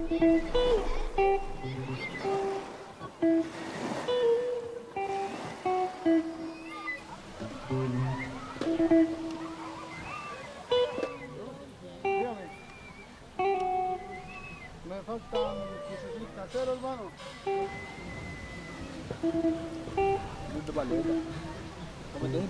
Dígame, me faltan 16 caseros, hermano. De paleta. ¿Cómo te dije?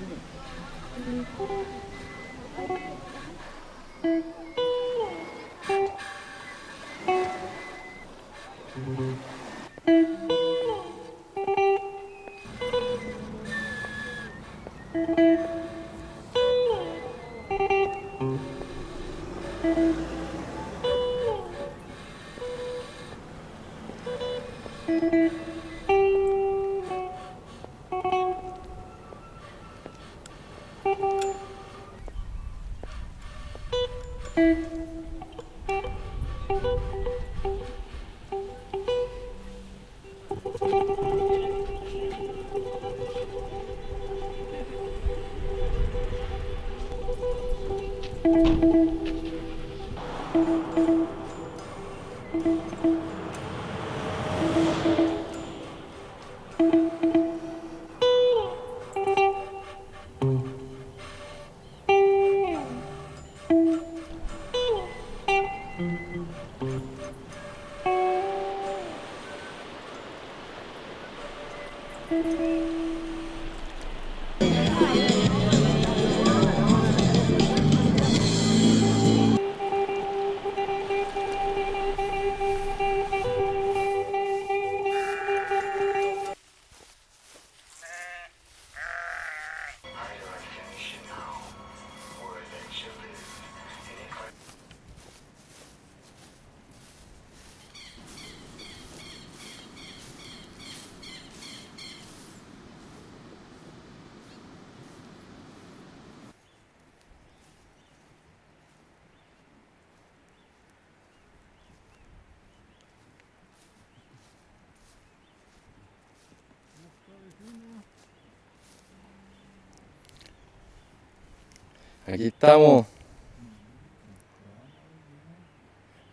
Aquí estamos.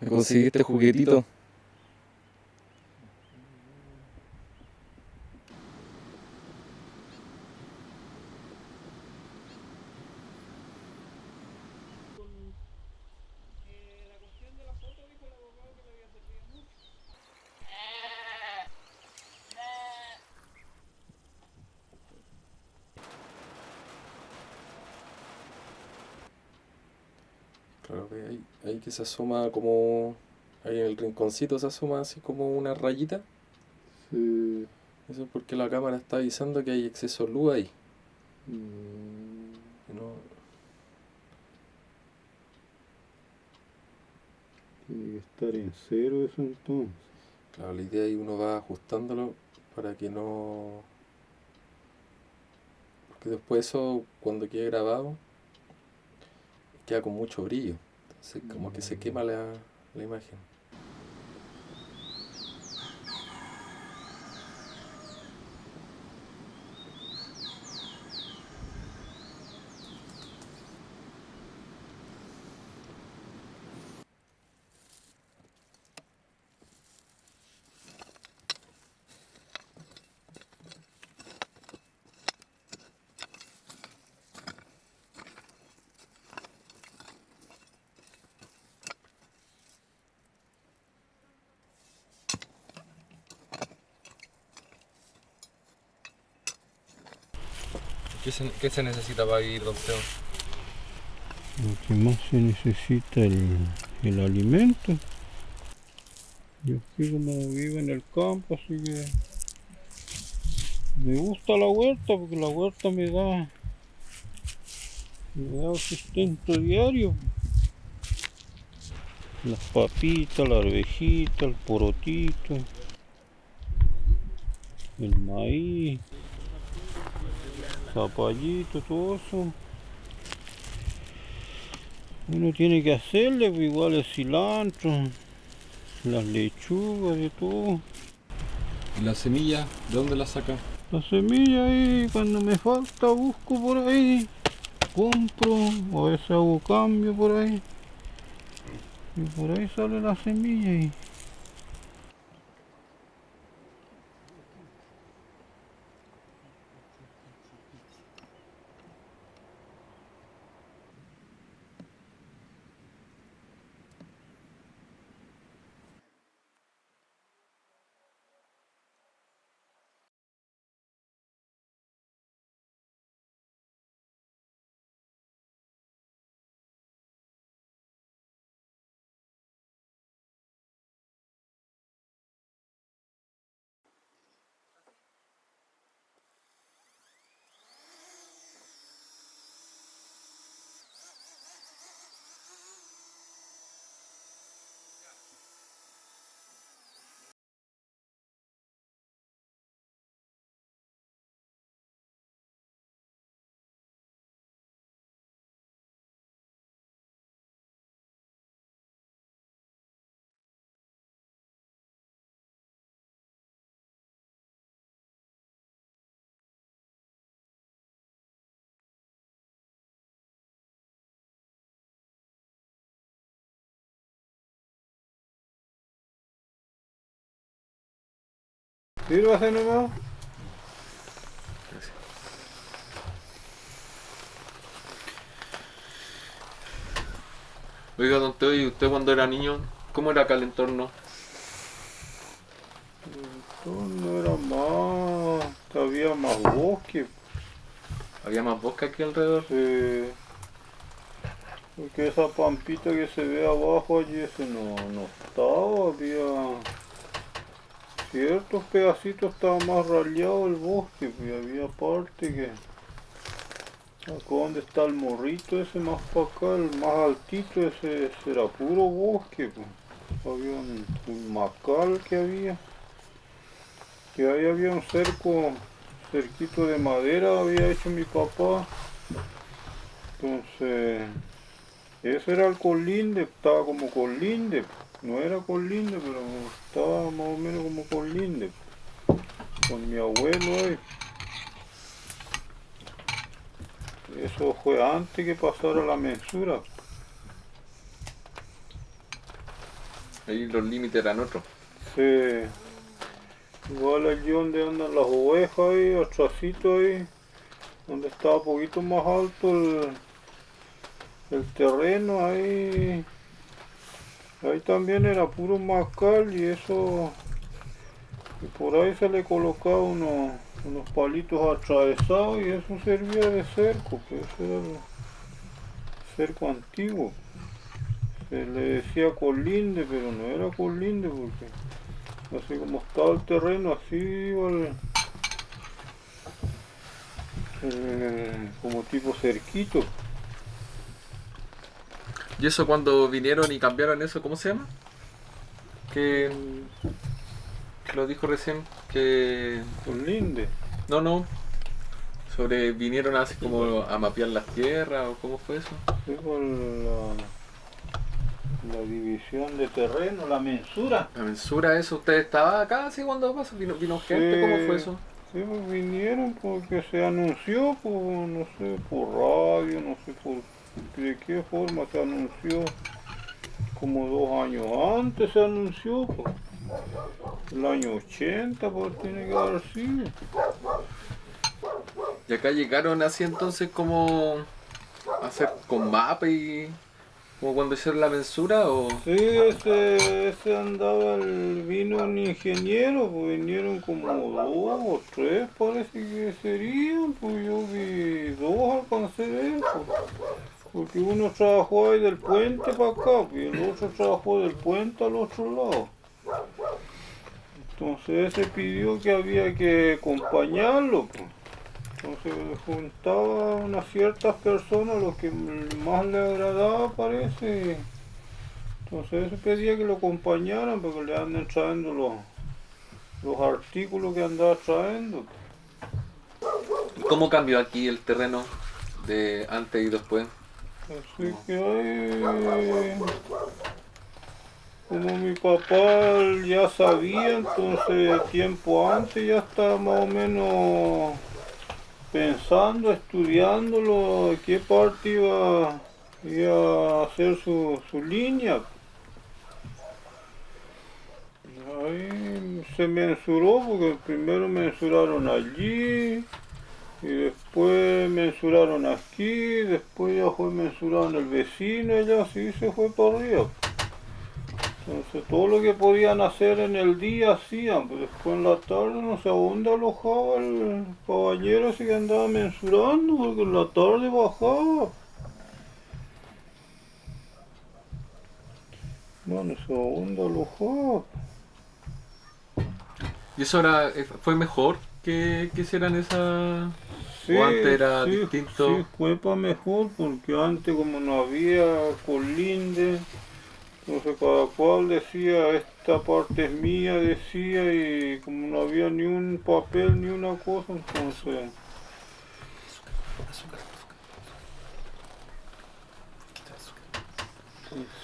Me conseguí este juguetito. La cuestión de la foto, dijo el abogado que le había servido mucho. Claro que ahí que se asoma como... Ahí en el rinconcito se asoma así como una rayita. Sí. Eso es porque la cámara está avisando que hay exceso de luz ahí. Que no- Tiene que estar en cero eso entonces. Claro, la idea ahí uno va ajustándolo para que no... Porque después eso, cuando quede grabado, queda con mucho brillo. Entonces como que se quema la imagen. ¿Qué se necesita para vivir, don Teo? Lo que más se necesita el alimento. Yo aquí como vivo en el campo, así que me gusta la huerta porque la huerta me da sustento diario. Las papitas, la arvejita, el porotito, el maíz, zapallito, todo eso. Uno tiene que hacerle, pues igual el cilantro, las lechugas, de todo. ¿Y la semilla? ¿De dónde la saca? La semilla ahí, cuando me falta, busco por ahí, compro, o a veces hago cambio por ahí. Y por ahí sale la semilla y Sírvase nomás. Gracias. Oiga, don Teo, ¿y usted cuando era niño, cómo era acá el entorno? No era más, había más bosque. ¿Había más bosque aquí alrededor? Porque esa pampita que se ve abajo allí, ese no estaba, había ciertos pedacitos, estaba más raleado el bosque, pues había parte que, acá donde está el morrito ese más para acá, el más altito, ese era puro bosque, pues. Había un macal que ahí había un cerquito de madera había hecho mi papá, entonces ese era el colinde, estaba como colinde, no era colinde, pero estaba más o menos como colinde, con mi abuelo ahí. Eso fue antes que pasara la mensura. Ahí los límites eran otros. Sí, igual allí donde andan las ovejas ahí, atrásito ahí, donde estaba un poquito más alto el terreno ahí. Ahí también era puro macal y eso, y por ahí se le colocaba unos palitos atravesados y eso servía de cerco, que ese era el cerco antiguo. Se le decía colinde, pero no era colinde porque así como estaba el terreno, así iba como tipo cerquito. ¿Y eso cuando vinieron y cambiaron eso, cómo se llama? Que lo dijo recién, que... Colinde. No, sobre vinieron así como a mapear las tierras o cómo fue eso. Sí, por la división de terreno, la mensura. La mensura, eso, ¿usted estaba acá así cuando pasó? ¿Vino gente? ¿Cómo fue eso? Sí, pues vinieron porque se anunció, pues, no sé, por radio, no sé de qué forma se anunció. Como 2 años antes se anunció, pues. El año 80, pues tiene que haber sido. Y acá llegaron así entonces como a hacer con mapa y como cuando hicieron la mensura o... Sí, ese andaba, vino un ingeniero, pues vinieron como 2 o 3, parece que serían, pues yo vi 2, alcancé a ver, pues. Porque uno trabajó ahí del puente para acá, pues, y el otro trabajó del puente al otro lado. Entonces ese pidió que había que acompañarlo, pues. Entonces juntaba a unas ciertas personas, lo que más le agradaba parece. Entonces ese pedía que lo acompañaran porque le andan trayendo los artículos que andaba trayendo. ¿Y cómo cambió aquí el terreno de antes y después? Así que ahí, como mi papá ya sabía, entonces tiempo antes ya estaba más o menos pensando, estudiándolo, qué parte iba a hacer su línea. Ahí se mensuró porque primero mensuraron allí y después mensuraron aquí, después ya fue mensurado en el vecino y ya así se fue para arriba. Entonces todo lo que podían hacer en el día hacían, pero después en la tarde no sé a dónde alojaba el caballero así que andaba mensurando porque en la tarde bajaba. No sé a dónde alojaba. ¿Y eso era, fue mejor que hicieran esa... Sí, o antes era sí, distinto? sí, fue para mejor porque antes como no había colinde, entonces cada cual decía esta parte es mía, decía, y como no había ni un papel ni una cosa, entonces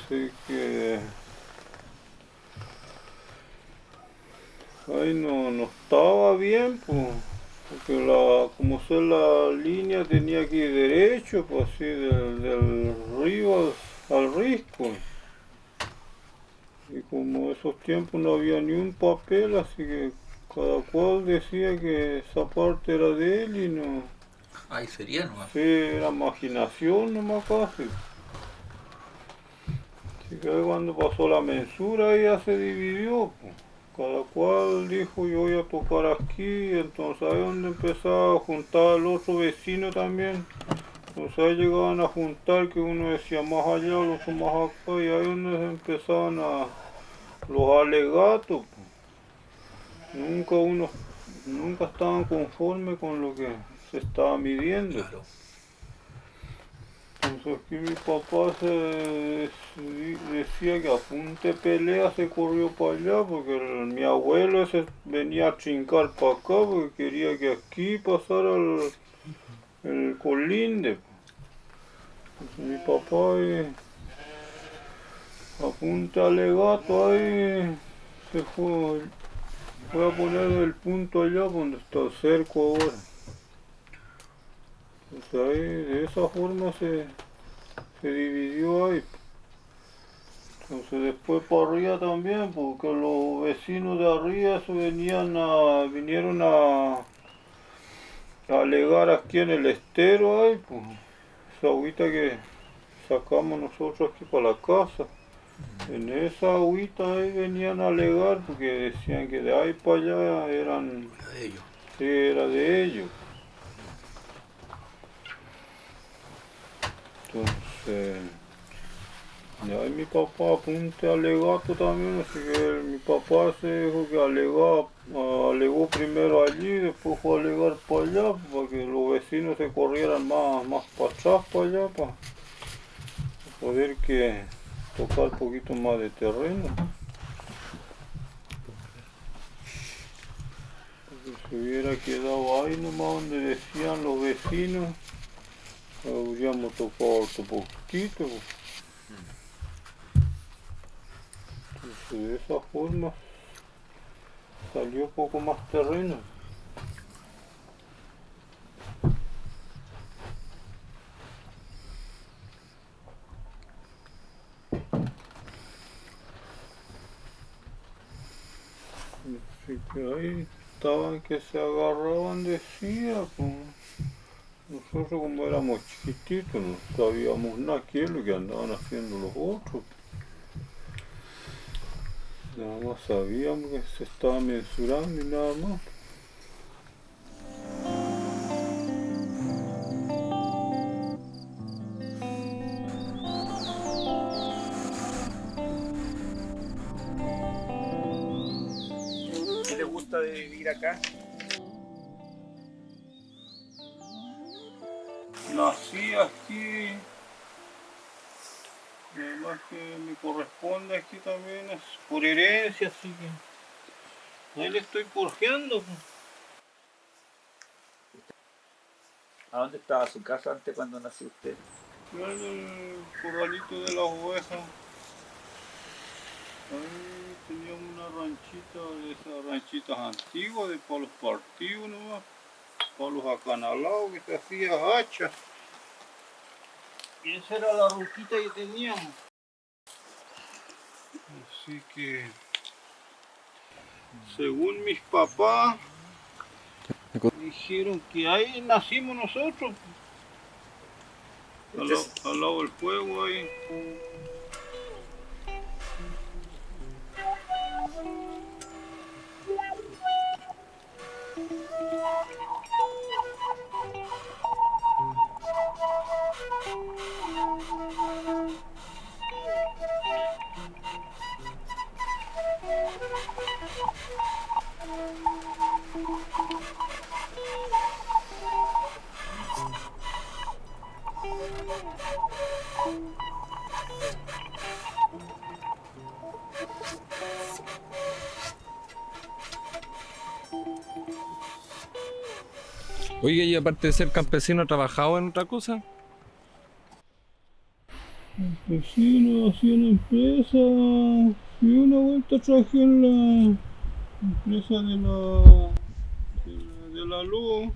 así que ahí no estaba bien, pues, porque como ser la línea tenía que ir derecho, pues así del río al risco. Y como esos tiempos no había ni un papel, así que cada cual decía que esa parte era de él y no. Ahí sería nomás. Sí, era imaginación nomás casi. Así que ahí cuando pasó la mensura ya se dividió. Pues. Cada cual dijo yo voy a tocar aquí, entonces ahí donde empezaba a juntar al otro vecino también. Entonces ahí llegaban a juntar que uno decía más allá, el otro más acá y ahí donde se empezaban a los alegatos. Pues. Nunca estaban conformes con lo que se estaba midiendo. Claro. Entonces aquí mi papá decía que a punta de pelea se corrió para allá porque mi abuelo ese venía a trincar para acá porque quería que aquí pasara el colinde. Entonces mi papá a punta de alegato ahí se fue a poner el punto allá donde está el cerco ahora. Entonces ahí de esa forma se dividió ahí. Entonces después para arriba también, porque los vecinos de arriba se vinieron a alegar aquí en el estero ahí, pues, esa agüita que sacamos nosotros aquí para la casa. En esa agüita ahí venían a alegar porque decían que de ahí para allá Era de ellos. sí, era de ellos. Entonces, y ahí mi papá apunte alegato también, así que mi papá se dijo que alegó primero allí, después fue a alegar para allá, para que los vecinos se corrieran más para atrás, para allá, para poder que tocar un poquito más de terreno. Porque si hubiera quedado ahí nomás donde decían los vecinos, habríamos tocado otro poquito. Pues. Entonces de esa forma salió poco más terreno. Así que ahí estaban que se agarraban, decía, pues. Nosotros como éramos chiquititos no sabíamos nada qué es lo que andaban haciendo los otros. Nada más sabíamos que se estaba mensurando y nada más. ¿Qué le gusta de vivir acá? Nací aquí, además que me corresponde aquí también, es por herencia, así que ahí le estoy porfiando. ¿A dónde estaba su casa antes cuando nació usted? Yo en el corralito de las ovejas, ahí teníamos una ranchita de esas ranchitas antiguas, de palos partidos nomás, palos acanalados que se hacía hacha. Y esa era la ruquita que teníamos. Así que, según mis papás, dijeron que ahí nacimos nosotros, al lado del fuego ahí. Oye, y aparte de ser campesino, ¿ha trabajado en otra cosa? Vecino, hacía una empresa, y una vuelta trabajé en la empresa de la luz.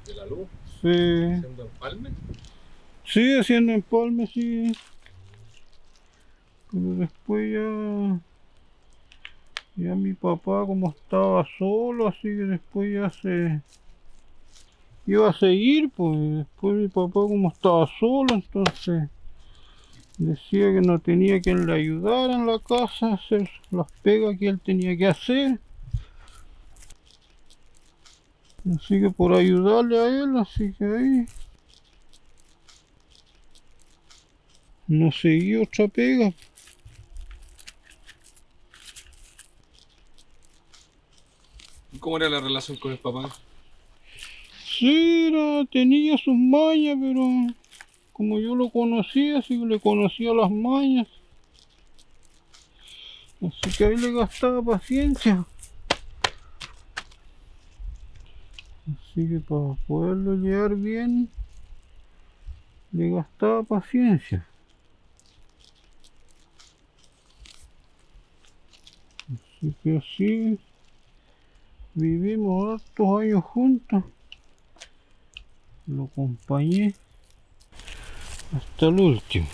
¿De la luz? Sí, ¿Haciendo empalme? sí, haciendo empalme, sí. Pero después ya Ya mi papá como estaba solo, así que después ya se iba a seguir, pues después mi papá como estaba solo, entonces decía que no tenía quien le ayudara en la casa a hacer las pegas que él tenía que hacer. Así que por ayudarle a él, así que ahí no seguí otra pega. ¿Cómo era la relación con el papá? Sí, tenía sus mañas, pero como yo lo conocía, así que le conocía las mañas. Así que ahí le gastaba paciencia. Así que para poderlo llevar bien, le gastaba paciencia. Así que así vivimos hartos años juntos. Lo acompañé hasta el último.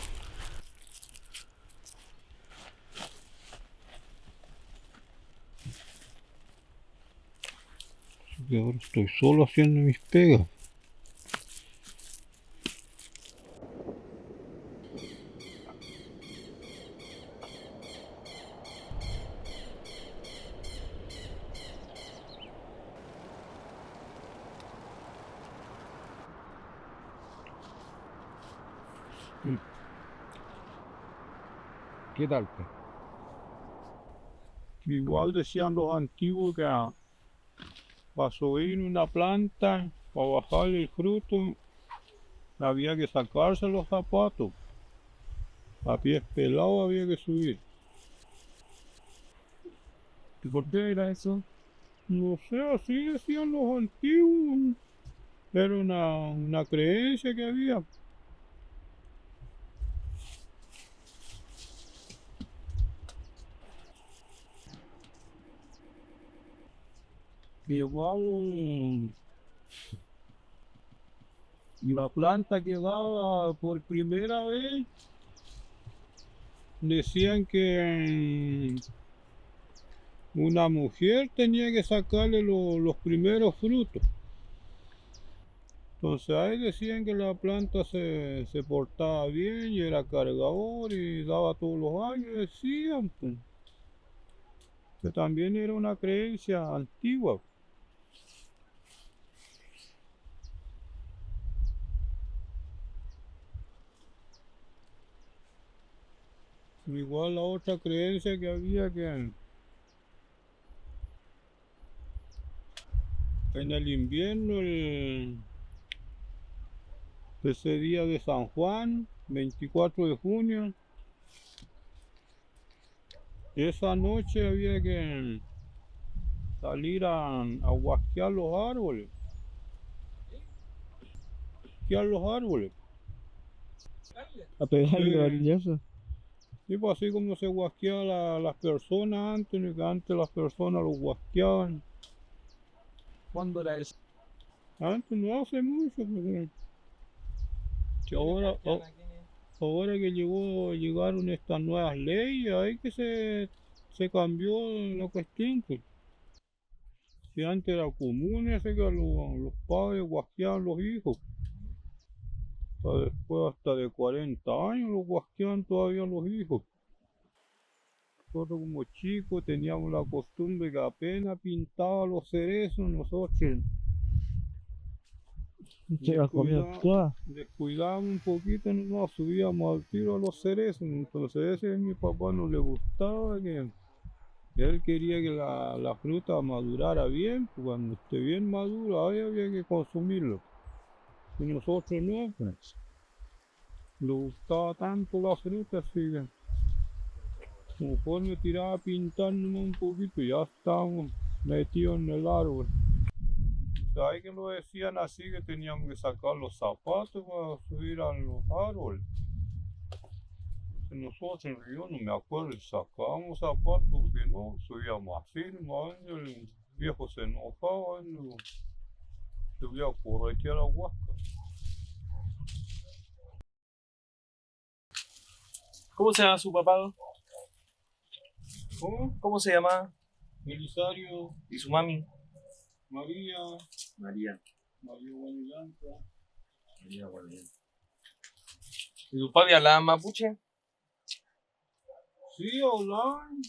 Así que ahora estoy solo haciendo mis pegas. ¿Qué tal? Igual decían los antiguos que para subir una planta, para bajarle el fruto, había que sacarse los zapatos. A pies pelados había que subir. ¿Y por qué era eso? No sé, así decían los antiguos. Era una creencia que había. Igual la planta que daba por primera vez, decían que una mujer tenía que sacarle los primeros frutos. Entonces ahí decían que la planta se portaba bien y era cargador y daba todos los años, decían pues, que también era una creencia antigua. Igual la otra creencia que había que en el invierno, ese día de San Juan, 24 de junio, esa noche había que salir a guasquear los árboles. Guasquear los árboles. A pegarle Sí. varillazo. Sí, pues así como se guasqueaba las personas antes, ¿no? Que antes las personas los guasqueaban. ¿Cuándo era eso? Antes no hace mucho, porque que ahora que llegaron estas nuevas leyes, ahí que se cambió la cuestión. Pues. Si antes era común ese que los padres guasqueaban los hijos. Después hasta de 40 años los guasqueaban todavía los hijos. Nosotros como chicos teníamos la costumbre que apenas pintaba los cerezos, nosotros descuidábamos un poquito, nos subíamos al tiro a los cerezos. Entonces ese a mi papá no le gustaba, que él quería que la fruta madurara bien, pues cuando esté bien madura ahí había que consumirlo. Y nosotros no, pues. Le gustaba tanto la fruta, así que conforme tiraba a pintarnos un poquito, ya estábamos metidos en el árbol. Ahí que lo decían así, que teníamos que sacar los zapatos para subir a los árboles. Nosotros, yo no me acuerdo, sacábamos zapatos, que no, subíamos así, el viejo se enojaba, no, subía a corretear la huasca. ¿Cómo se llama su papá? ¿Cómo? ¿Cómo se llama? Belisario, ¿Y su mami? María, María. María Guanillanca. María Guadalupe. ¿Y su papi hablaba mapuche? Sí, hablaban.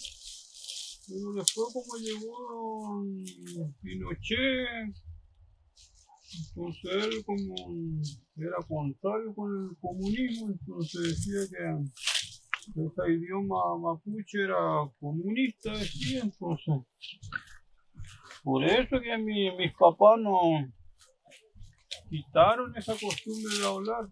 Pero después como llegó Pinochet, entonces él como era contrario con el comunismo, entonces decía que ese idioma mapuche era comunista, decía, entonces. Por eso que mis papás nos quitaron esa costumbre de hablar.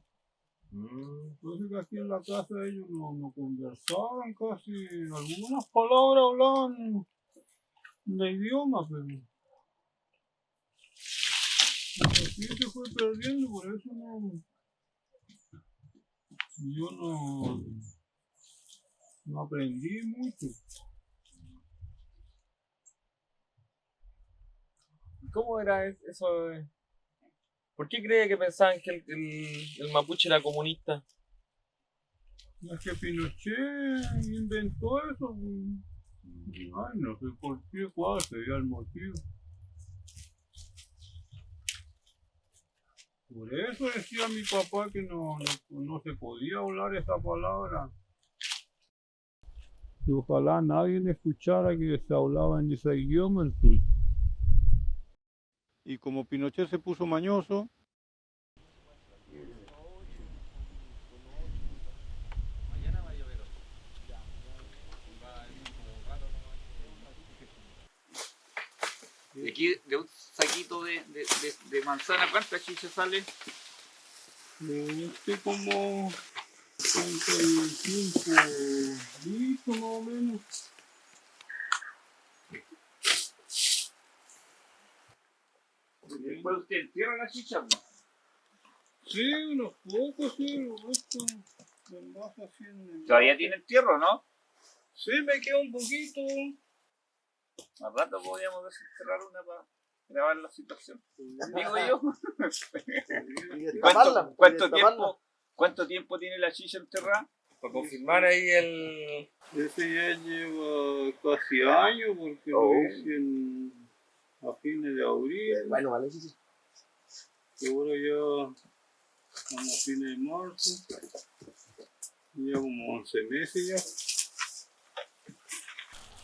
Entonces que aquí en la casa ellos no conversaban casi, algunas palabras hablaban de idioma, pero así se fue perdiendo, por eso yo no aprendí mucho. ¿Cómo era eso? ¿Por qué cree que pensaban que el mapuche era comunista? Es que Pinochet inventó eso. Ay, no sé por qué, cuál sería el motivo. Por eso decía mi papá que no se podía hablar esa palabra. Y ojalá nadie le escuchara que se hablaba en ese idioma. Y como Pinochet se puso mañoso, Y aquí de un saquito de manzana, ¿cuántas chichas salen? como 35 litros más o menos. Después usted entierra la chicha, ¿no? Sí, unos pocos, sí, los restos de más así en Todavía tiene entierro, ¿no? Sí, me queda un poquito. Al rato podríamos desenterrar una para grabar la situación. Digo yo. ¿Cuánto tiempo tiene la chicha enterrada? Para confirmar ahí el... Ese ya lleva casi años porque lo hice a fines de abril. Bueno, vale, sí. Y ahora ya estamos a fines de marzo. Ya como 11 meses ya.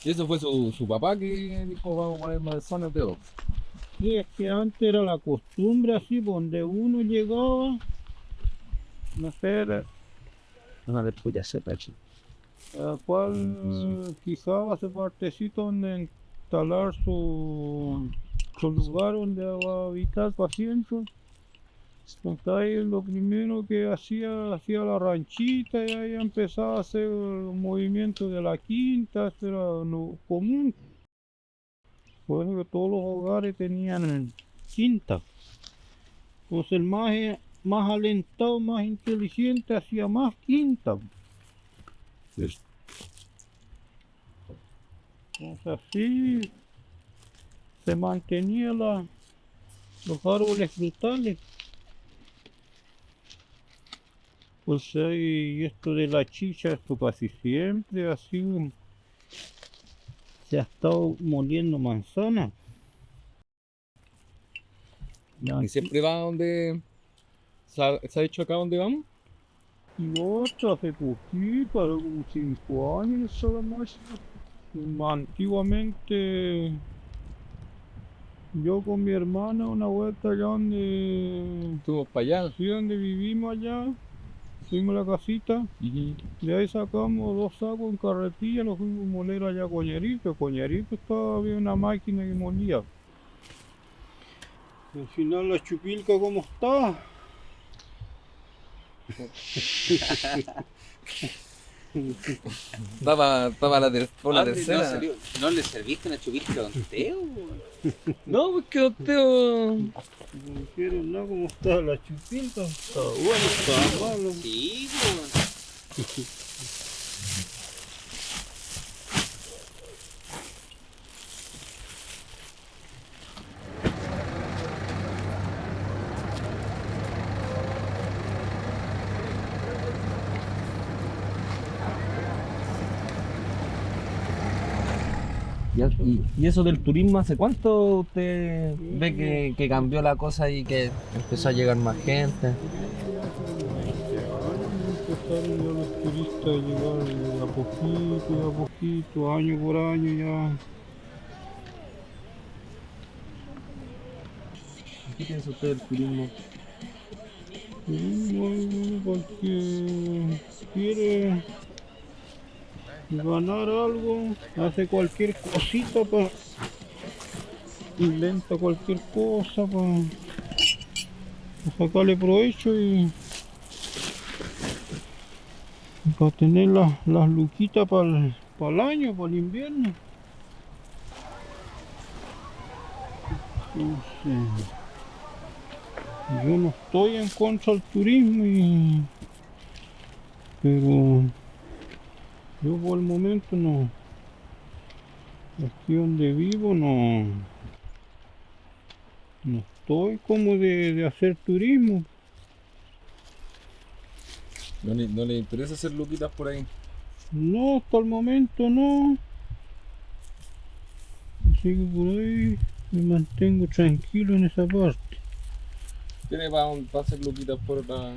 Y eso fue su papá que dijo vamos a poner manzanas de dos. Sí, es que antes era la costumbre así, donde uno llegaba, no sé, No le pude hacer pecho. al cual quizá hace partecito donde instalar su lugar donde va a habitar el paciente. Entonces ahí lo primero que hacía la ranchita y ahí empezaba a hacer el movimiento de la quinta, eso era lo común. Por eso que todos los hogares tenían quinta. Pues el más alentado, más inteligente hacía más quinta. Entonces así se mantenía los árboles frutales. Pues y esto de la chicha, esto casi siempre así se ha estado moliendo manzana. Y siempre va donde... ¿Se ha dicho acá dónde vamos? Y otro hace poquito, hace como 5 años solamente. Antiguamente yo con mi hermana una vuelta allá donde, Fuimos para allá. sí, donde vivimos allá, fuimos a la casita, de ahí sacamos 2 sacos en carretilla, los fuimos a moler allá a Coñerito. Coñerito estaba, había una máquina que molía. Al final la chupilca como está. Estaba por la tercera. ¿No le serviste una chupilca a Don Teo? No, porque don Teo... No dijeron nada como está la chupilca. Está bueno, está malo. Sí, Y eso del turismo, ¿hace cuánto usted ve que cambió la cosa y que empezó a llegar más gente? Empezaron ya los turistas a llegar de a poquito, año por año ya. ¿Qué piensa usted del turismo? Bueno, porque quiere ganar algo, hace cualquier cosita para, inventa cualquier cosa para sacarle provecho y para tener las luquitas para el año, para el invierno. Entonces, yo no estoy en contra del turismo, pero yo por el momento no, aquí donde vivo no estoy como de hacer turismo. No le interesa hacer luquitas por ahí. No, hasta el momento no. Así que por ahí me mantengo tranquilo en esa parte. Tiene para hacer luquitas por otra.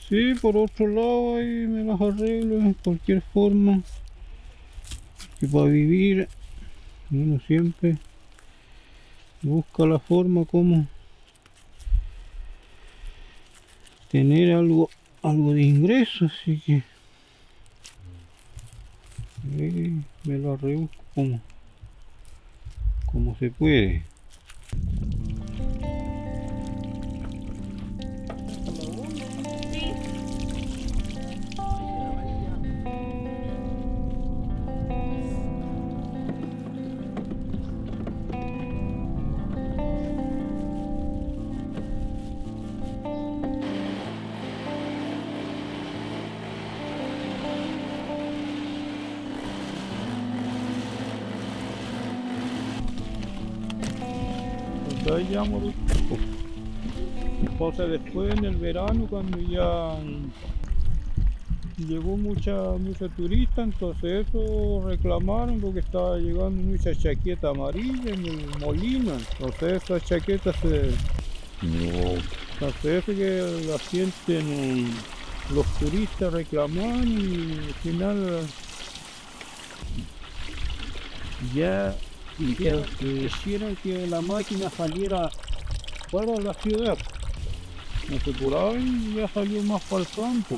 Sí, por otro lado ahí me las arreglo de cualquier forma. Que para vivir uno siempre busca la forma como tener algo de ingreso, así que ahí me lo rebusco como se puede. Ahí ya morisco. Entonces después en el verano cuando ya llegó mucha turista, entonces eso reclamaron porque estaba llegando mucha chaqueta amarilla en el molino, entonces esas chaquetas entonces eso que la sienten los turistas reclamaron y al final ya quisieron que la máquina saliera fuera de la ciudad. No sé, por ahí ya salió más para el campo.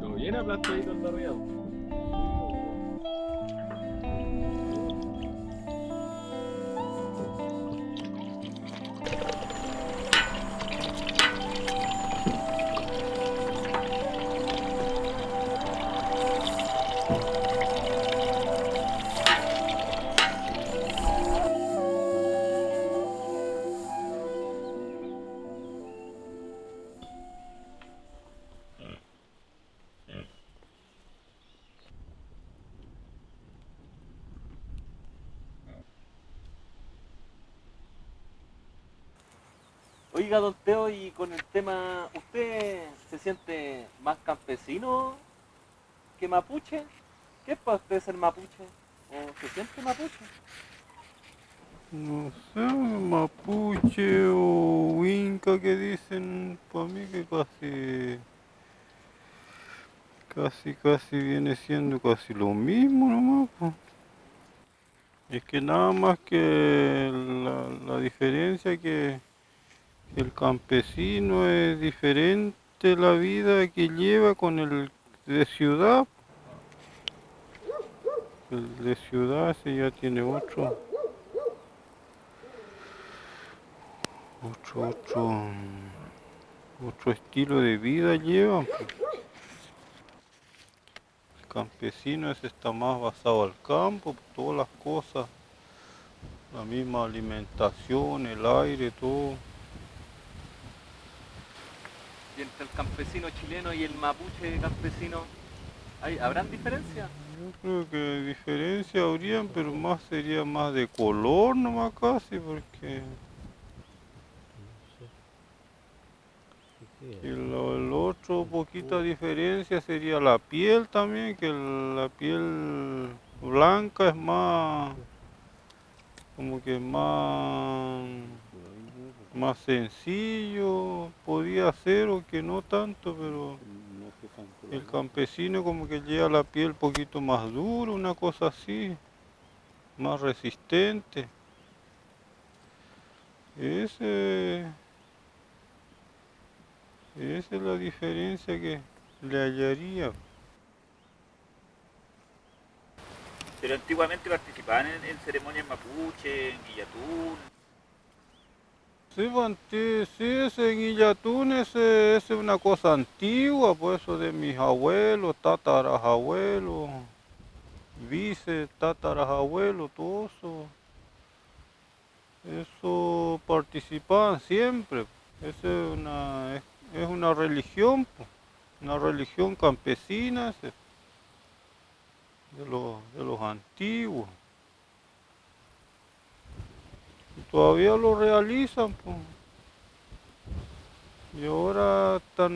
Lo bien aplastadito el barriado. Oiga, don Teo, y con el tema, ¿usted se siente más campesino que mapuche? ¿Qué es para usted ser mapuche? ¿O se siente mapuche? No sé, mapuche o inca que dicen para mí que casi viene siendo casi lo mismo nomás, po. Es que nada más que la diferencia que el campesino es diferente la vida que lleva con el de ciudad. El de ciudad ese ya tiene otro estilo de vida lleva. El campesino ese está más basado al campo, todas las cosas, la misma alimentación, el aire, todo. Y entre el campesino chileno y el mapuche campesino, ¿habrán diferencias? Yo creo que diferencia habrían, pero más sería más de color nomás casi, porque Y el otro poquita diferencia sería la piel también, que la piel blanca es más, como que más sencillo, podía ser o que no tanto, pero el campesino como que lleva la piel poquito más dura, una cosa así, más resistente. Ese, esa es la diferencia que le hallaría. Pero antiguamente participaban en ceremonias mapuche, en Guillatún. Sí, sí, ese Guillatún, ese es una cosa antigua, pues eso de mis abuelos, tatarabuelos, tatarabuelos, todo eso. Eso participaban siempre. Esa es una religión, pues, una religión campesina ese, de los antiguos. Y todavía lo realizan, pues. Y ahora está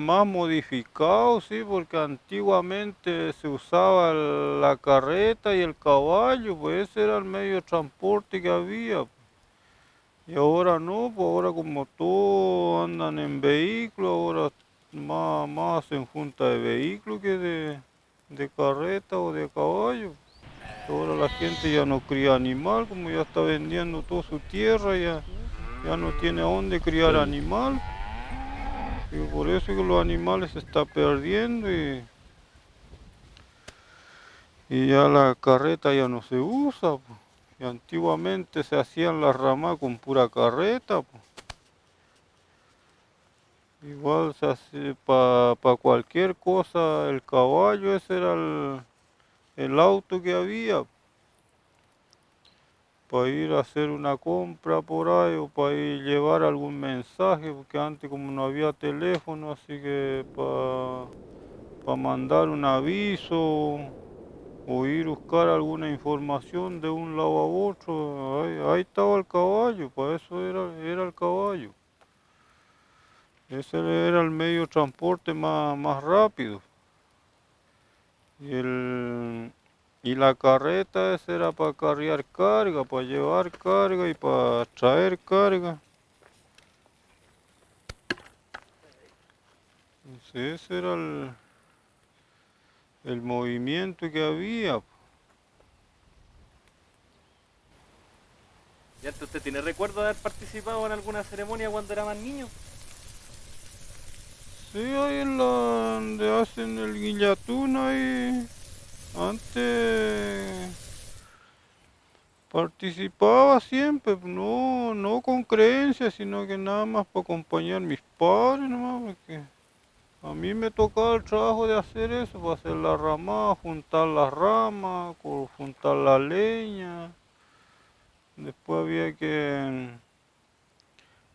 más modificado, sí, porque antiguamente se usaba la carreta y el caballo, pues ese era el medio de transporte que había. Y ahora no, pues ahora como todos andan en vehículos, ahora más hacen junta de vehículos que de carreta o de caballo. Ahora la gente ya no cría animal, como ya está vendiendo toda su tierra, ya no tiene a dónde criar animal. Y por eso que los animales se están perdiendo y ya la carreta ya no se usa, pues. Y antiguamente se hacían las ramas con pura carreta, pues. Igual se hace para cualquier cosa el caballo, ese era el auto que había. Para ir a hacer una compra por ahí o para ir llevar algún mensaje, porque antes como no había teléfono, así que para mandar un aviso o ir a buscar alguna información de un lado a otro, ahí estaba el caballo, para eso era el caballo. Ese era el medio de transporte más rápido. Y la carreta esa era para cargar carga, para llevar carga y para traer carga. Entonces ese era el movimiento que había. ¿Y antes usted tiene recuerdo de haber participado en alguna ceremonia cuando era más niño? Sí, ahí en la donde hacen el guillatún ahí, antes participaba siempre, no con creencias, sino que nada más para acompañar a mis padres nomás, porque a mí me tocaba el trabajo de hacer eso, para hacer la ramada, juntar las ramas, juntar la leña. Después había que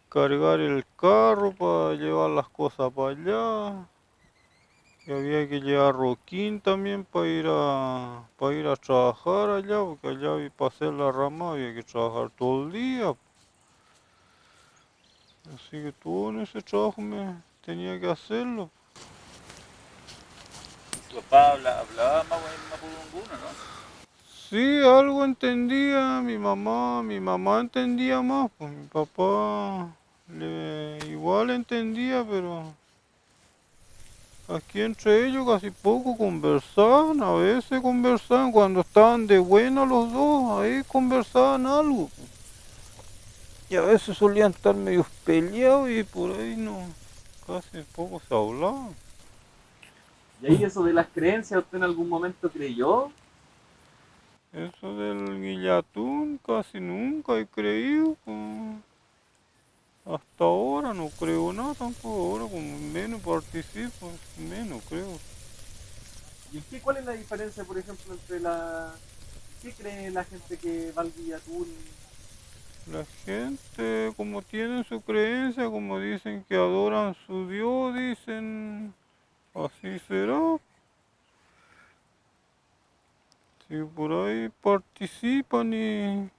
cargar el carro para llevar las cosas para allá. Y había que llevar roquín también para ir a trabajar allá, porque allá para hacer la ramada había que trabajar todo el día. Así que todo en ese trabajo me tenía que hacerlo. Y su papá hablaba mapudungun, ¿no? Sí, algo entendía, mi mamá entendía más, pues mi papá igual entendía, pero aquí entre ellos casi poco conversaban, a veces conversaban cuando estaban de buena los dos, ahí conversaban algo. Y a veces solían estar medio peleados y por ahí no, casi poco se hablaba. ¿Y ahí eso de las creencias usted en algún momento creyó? Eso del guillatún casi nunca he creído, pues. Hasta ahora no creo nada tampoco, ahora como menos participo, menos creo. ¿Y cuál es la diferencia, por ejemplo, entre la... ¿Qué cree la gente que va al Guillatún? La gente como tienen su creencia, como dicen que adoran su Dios, dicen, así será. Si por ahí participan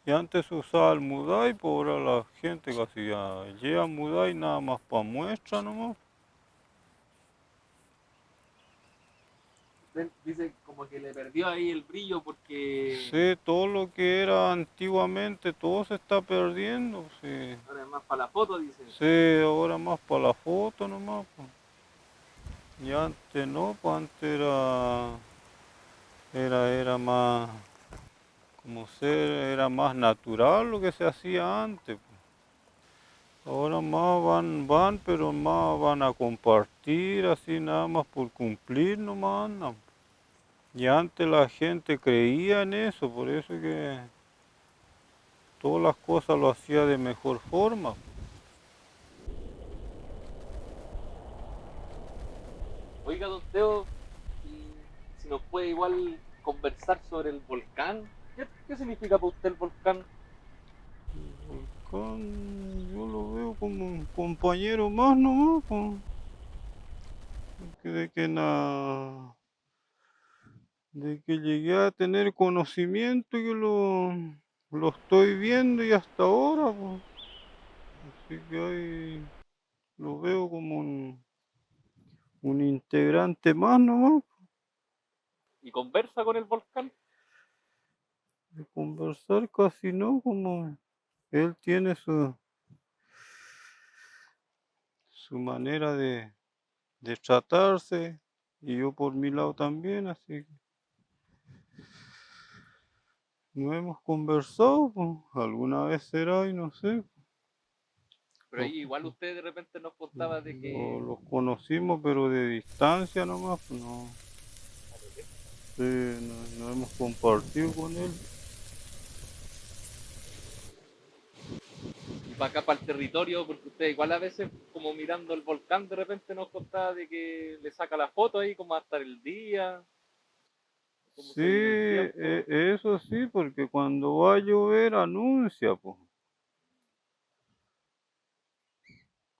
Y antes se usaba el mudai, pues ahora la gente casi ya lleva mudai nada más para muestra nomás. Usted dice como que le perdió ahí el brillo porque Sí, todo lo que era antiguamente, todo se está perdiendo. Sí, ahora es más para la foto, dice. sí, ahora más para la foto nomás. Pues. Y antes no, pues antes era más, como ser, era más natural lo que se hacía antes. Pues. Ahora más van, pero más van a compartir, así nada más por cumplir nomás andan. Y antes la gente creía en eso, por eso que todas las cosas lo hacía de mejor forma. Oiga, don Teo, y si nos puede igual conversar sobre el volcán. ¿Qué significa para usted el volcán? Volcán, yo lo veo como un compañero más nomás, pues, que de que llegué a tener conocimiento, yo lo estoy viendo y hasta ahora, pues. Así que ahí lo veo como un integrante más nomás. ¿Y conversa con el volcán? De conversar casi no, como él tiene su manera de tratarse y yo por mi lado también, así que no hemos conversado, pues, alguna vez será y no sé. Pero ahí igual usted de repente nos contaba de que Los conocimos pero de distancia nomás, pues no, sí, no hemos compartido con él. y para acá, para el territorio, porque usted igual a veces como mirando el volcán de repente nos contaba de que le saca la foto ahí, cómo va a estar el día, cómo Sí, se viene el tiempo. eso sí, porque cuando va a llover anuncia, pues.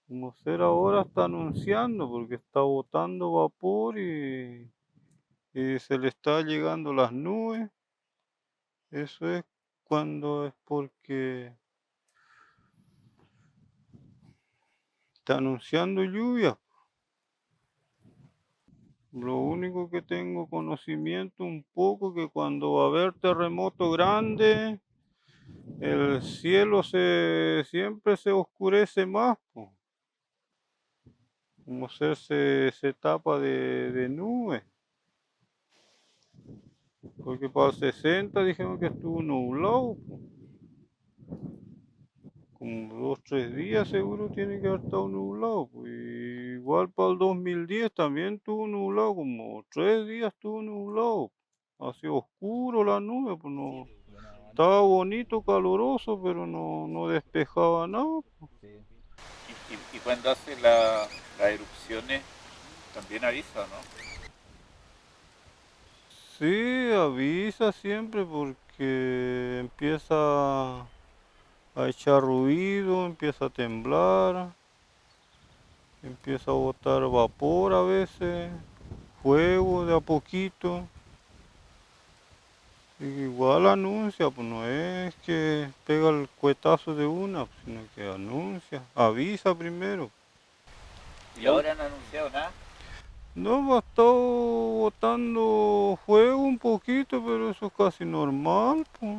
Como ser ahora está anunciando porque está botando vapor y se le está llegando las nubes. Eso es cuando es porque está anunciando lluvia. Lo único que tengo conocimiento un poco que cuando va a haber terremoto grande, el cielo siempre se oscurece más, po. Como se tapa de nubes. Porque para el 60 dijeron que estuvo nublado, po. Como 2, 3 días seguro tiene que haber estado nublado, pues. Igual para el 2010 también estuvo nublado, como 3 días estuvo nublado. Así oscuro la nube, pues no. Estaba bonito, caloroso, pero no despejaba nada. Y cuando hace las erupciones, también avisa, ¿no? Sí, avisa siempre porque empieza a echar ruido, empieza a temblar, empieza a botar vapor a veces, fuego de a poquito. Igual anuncia, pues no es que pega el cuetazo de una, pues, sino que anuncia, avisa primero. Y ahora no han anunciado nada. No, ha estado botando fuego un poquito, pero eso es casi normal, pues.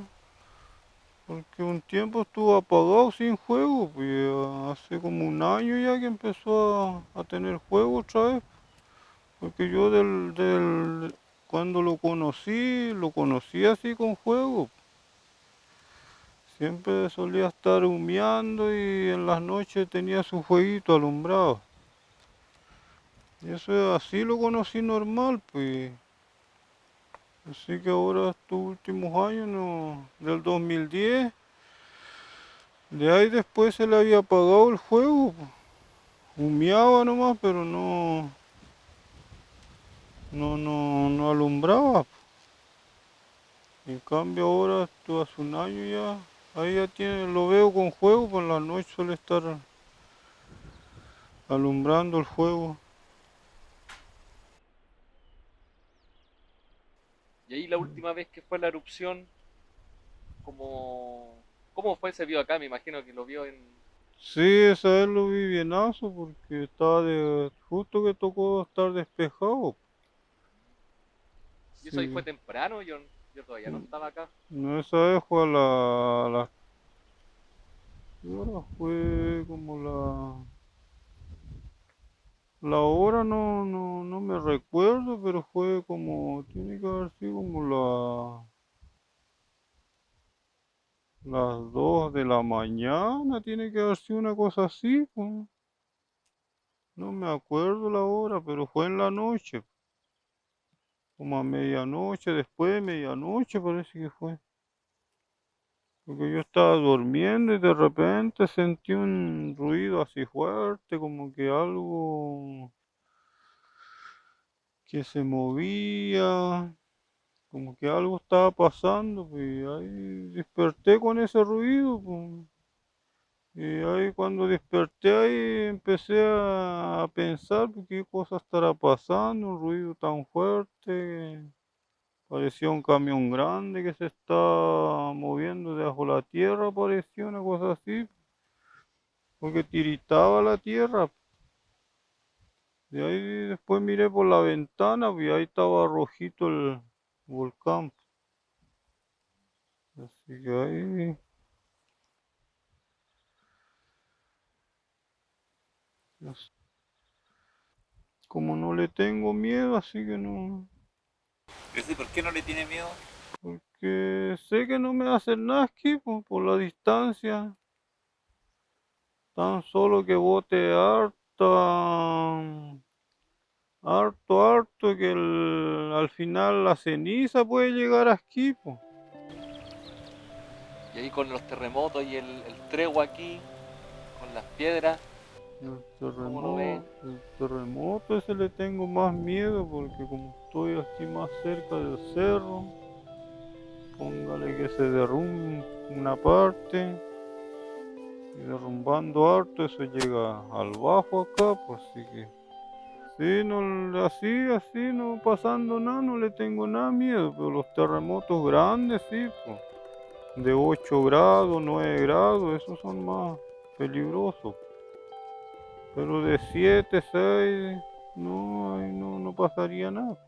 Porque un tiempo estuvo apagado sin fuego, pues hace como un año ya que empezó a tener fuego otra vez. Porque yo cuando lo conocí así con fuego. Siempre solía estar humeando y en las noches tenía su fueguito alumbrado. Y eso es así lo conocí normal, pues. Así que ahora estos últimos años, no, del 2010, de ahí después se le había apagado el fuego, pues. Humeaba nomás, pero no alumbraba. En cambio ahora, esto hace un año ya, ahí ya tiene, lo veo con fuego, pues en la noche suele estar alumbrando el fuego. Y ahí la última vez que fue la erupción, ¿Cómo fue ese vio acá? Me imagino que lo vio en... Sí, esa vez lo vi bienazo porque estaba justo que tocó estar despejado. Y eso ahí fue Sí. temprano, yo todavía no estaba acá. No, esa vez fue ¿qué hora? Fue como la hora no me recuerdo, pero fue como, tiene que haber sido como las 2 de la mañana, tiene que haber sido una cosa así, pues. No me acuerdo la hora, pero fue en la noche, como a medianoche, después de medianoche parece que fue. Porque yo estaba durmiendo y de repente sentí un ruido así fuerte, como que algo que se movía, como que algo estaba pasando, pues, y ahí desperté con ese ruido, pues. Y ahí cuando desperté ahí empecé a pensar pues, qué cosa estará pasando, un ruido tan fuerte, parecía un camión grande que se está moviendo debajo de la tierra, parecía una cosa así, porque tiritaba la tierra. De ahí después miré por la ventana y ahí estaba rojito el volcán. Así que ahí, no sé, como no le tengo miedo, así que no, Pero sí, ¿por qué no le tiene miedo? porque sé que no me hacen nada aquí por la distancia, tan solo que bote harto que al final la ceniza puede llegar aquí, pues. Y ahí con los terremotos y el tregua aquí, con las piedras, ¿cómo lo ves? El terremoto ese le tengo más miedo porque como estoy aquí más cerca del cerro, póngale que se derrumbe una parte y derrumbando harto eso llega al bajo acá, pues así que sí, no, así no pasando nada, no le tengo nada miedo, pero los terremotos grandes sí, pues, de 8 grados, 9 grados, esos son más peligrosos. Pero de 7 6 no, ahí no pasaría nada.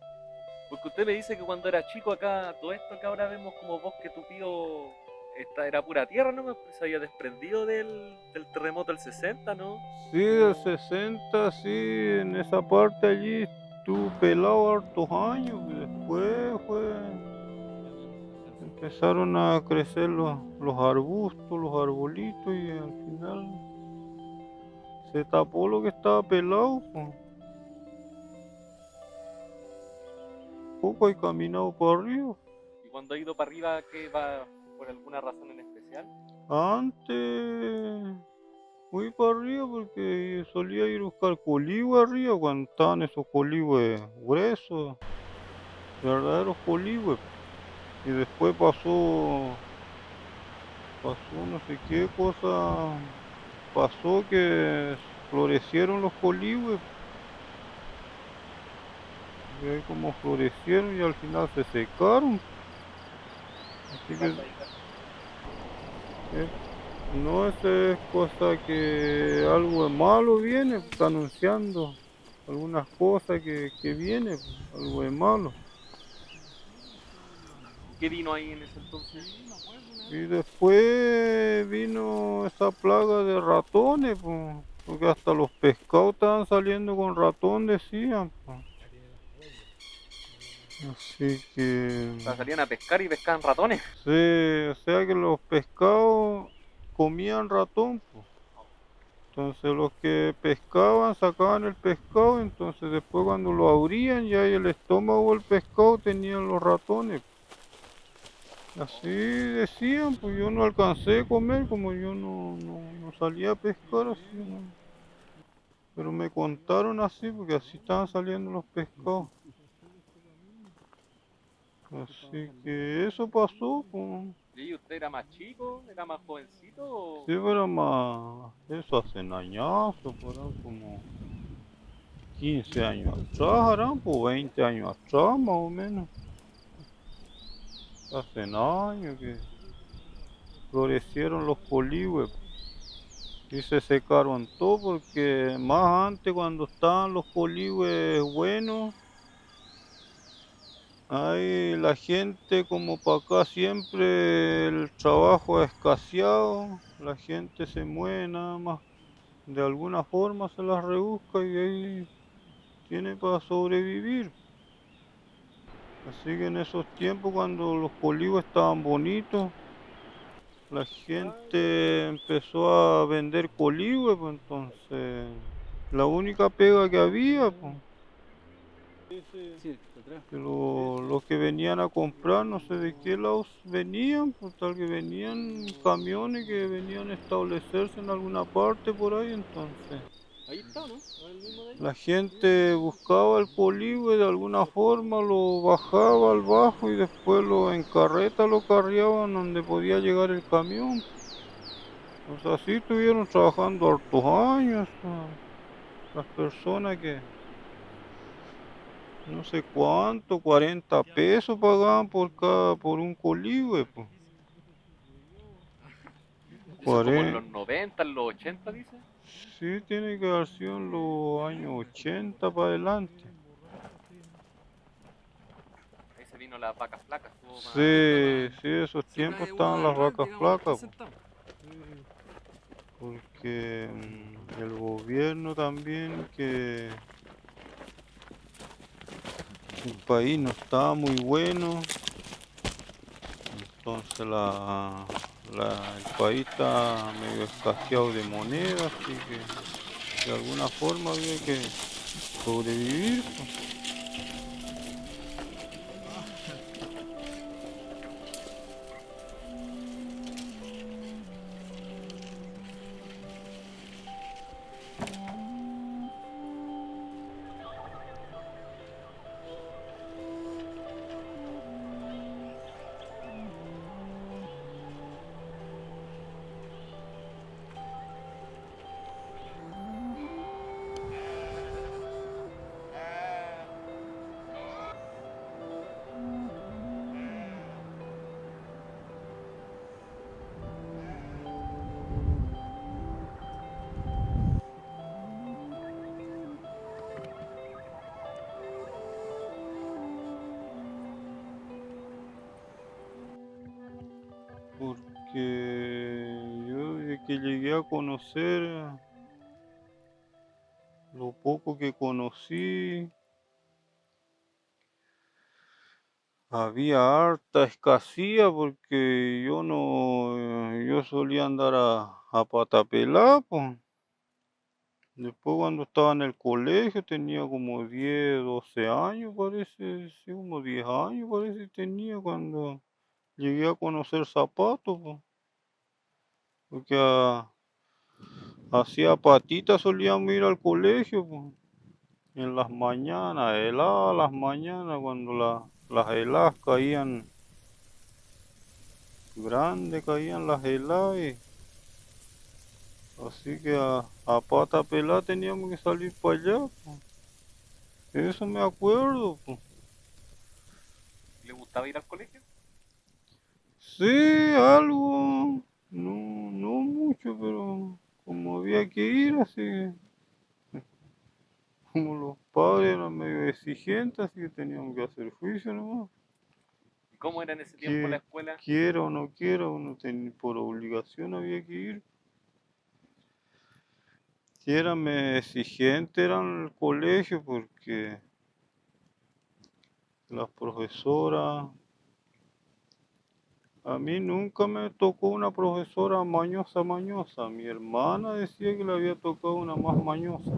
Porque usted me dice que cuando era chico acá, todo esto que ahora vemos como bosque tupido, esta era pura tierra, ¿no? Se había desprendido del terremoto del 60, ¿no? Sí, del 60 sí, en esa parte allí estuvo pelado hartos años, y después empezaron a crecer los arbustos, los arbolitos y al final se tapó lo que estaba pelado, pues. Poco hay caminado para arriba. Y cuando ha ido para arriba, ¿qué va por alguna razón en especial? Antes fui para arriba porque solía ir a buscar coligüe arriba cuando estaban esos coligües gruesos, verdaderos coligües. Y después pasó no sé qué cosa, pasó que florecieron los coligües. Y ahí como florecieron y al final se secaron. Así que no es cosa que algo de malo viene, pues, está anunciando algunas cosas que viene, pues, algo de malo. ¿Qué vino ahí en ese entonces? Y después vino esa plaga de ratones, pues, porque hasta los pescados estaban saliendo con ratón, decían, pues. Así que, O sea, salían a pescar y pescaban ratones. sí, o sea que los pescados comían ratón, pues. Entonces los que pescaban sacaban el pescado, entonces después cuando lo abrían ya el estómago del pescado tenían los ratones. Así decían, pues yo no alcancé a comer como yo no salía a pescar así, ¿no? Pero me contaron así porque así estaban saliendo los pescados. Así que eso pasó, pues. ¿Y usted era más chico? ¿Era más jovencito? Sí, pero más, eso hace añazos, por ahí como 15 años atrás, harán, pues 20 años atrás más o menos. Hace años que florecieron los colihue y se secaron todo, porque más antes cuando estaban los colihue buenos, ahí la gente como para acá siempre el trabajo ha escaseado, la gente se mueve nada más, de alguna forma se las rebusca y ahí tiene para sobrevivir. Así que en esos tiempos cuando los colihue estaban bonitos, la gente empezó a vender colihue, pues entonces la única pega que había, pues, que los que venían a comprar, no sé de qué lados venían, pues tal que venían camiones que venían a establecerse en alguna parte por ahí, entonces Ahí está, ¿no? El mismo de ahí. la gente buscaba el colihue de alguna forma, lo bajaba al bajo y después lo en carreta lo carreaban donde podía llegar el camión. Pues así estuvieron trabajando hartos años, las personas que no sé cuánto, 40 pesos pagaban por un colihue, pues. Eso como en 40, los 90, en los 80, dice. sí, tiene que haber sido en los años 80 para adelante. Ahí se vino las vacas flacas. Estuvo más... Sí, sí, esos tiempos estaban las vacas flacas, pues. Porque el gobierno también, que el país no estaba muy bueno, entonces el país está medio escaseado de moneda, así que de alguna forma había que sobrevivir, pues. Porque yo desde que llegué a conocer, lo poco que conocí, había harta escasía porque yo solía andar a pata pelá, pues. Después cuando estaba en el colegio tenía como 10 12 años parece, sí, como 10 años parece tenía cuando llegué a conocer zapatos, pues. Porque hacía patita solíamos ir al colegio, pues. En las mañanas, heladas las mañanas, cuando las heladas caían grandes, caían las heladas, así que a pata pelada teníamos que salir para allá, pues. Eso me acuerdo, pues. ¿Le gustaba ir al colegio? Sí, algo, no mucho, pero como había que ir, así, como los padres eran medio exigentes, así que teníamos que hacer juicio nomás. ¿Y cómo era en ese tiempo la Que escuela? quiera o no quiera, por obligación había que ir. Si era medio exigente era el colegio, porque las profesoras, a mí nunca me tocó una profesora mañosa. Mi hermana decía que le había tocado una más mañosa.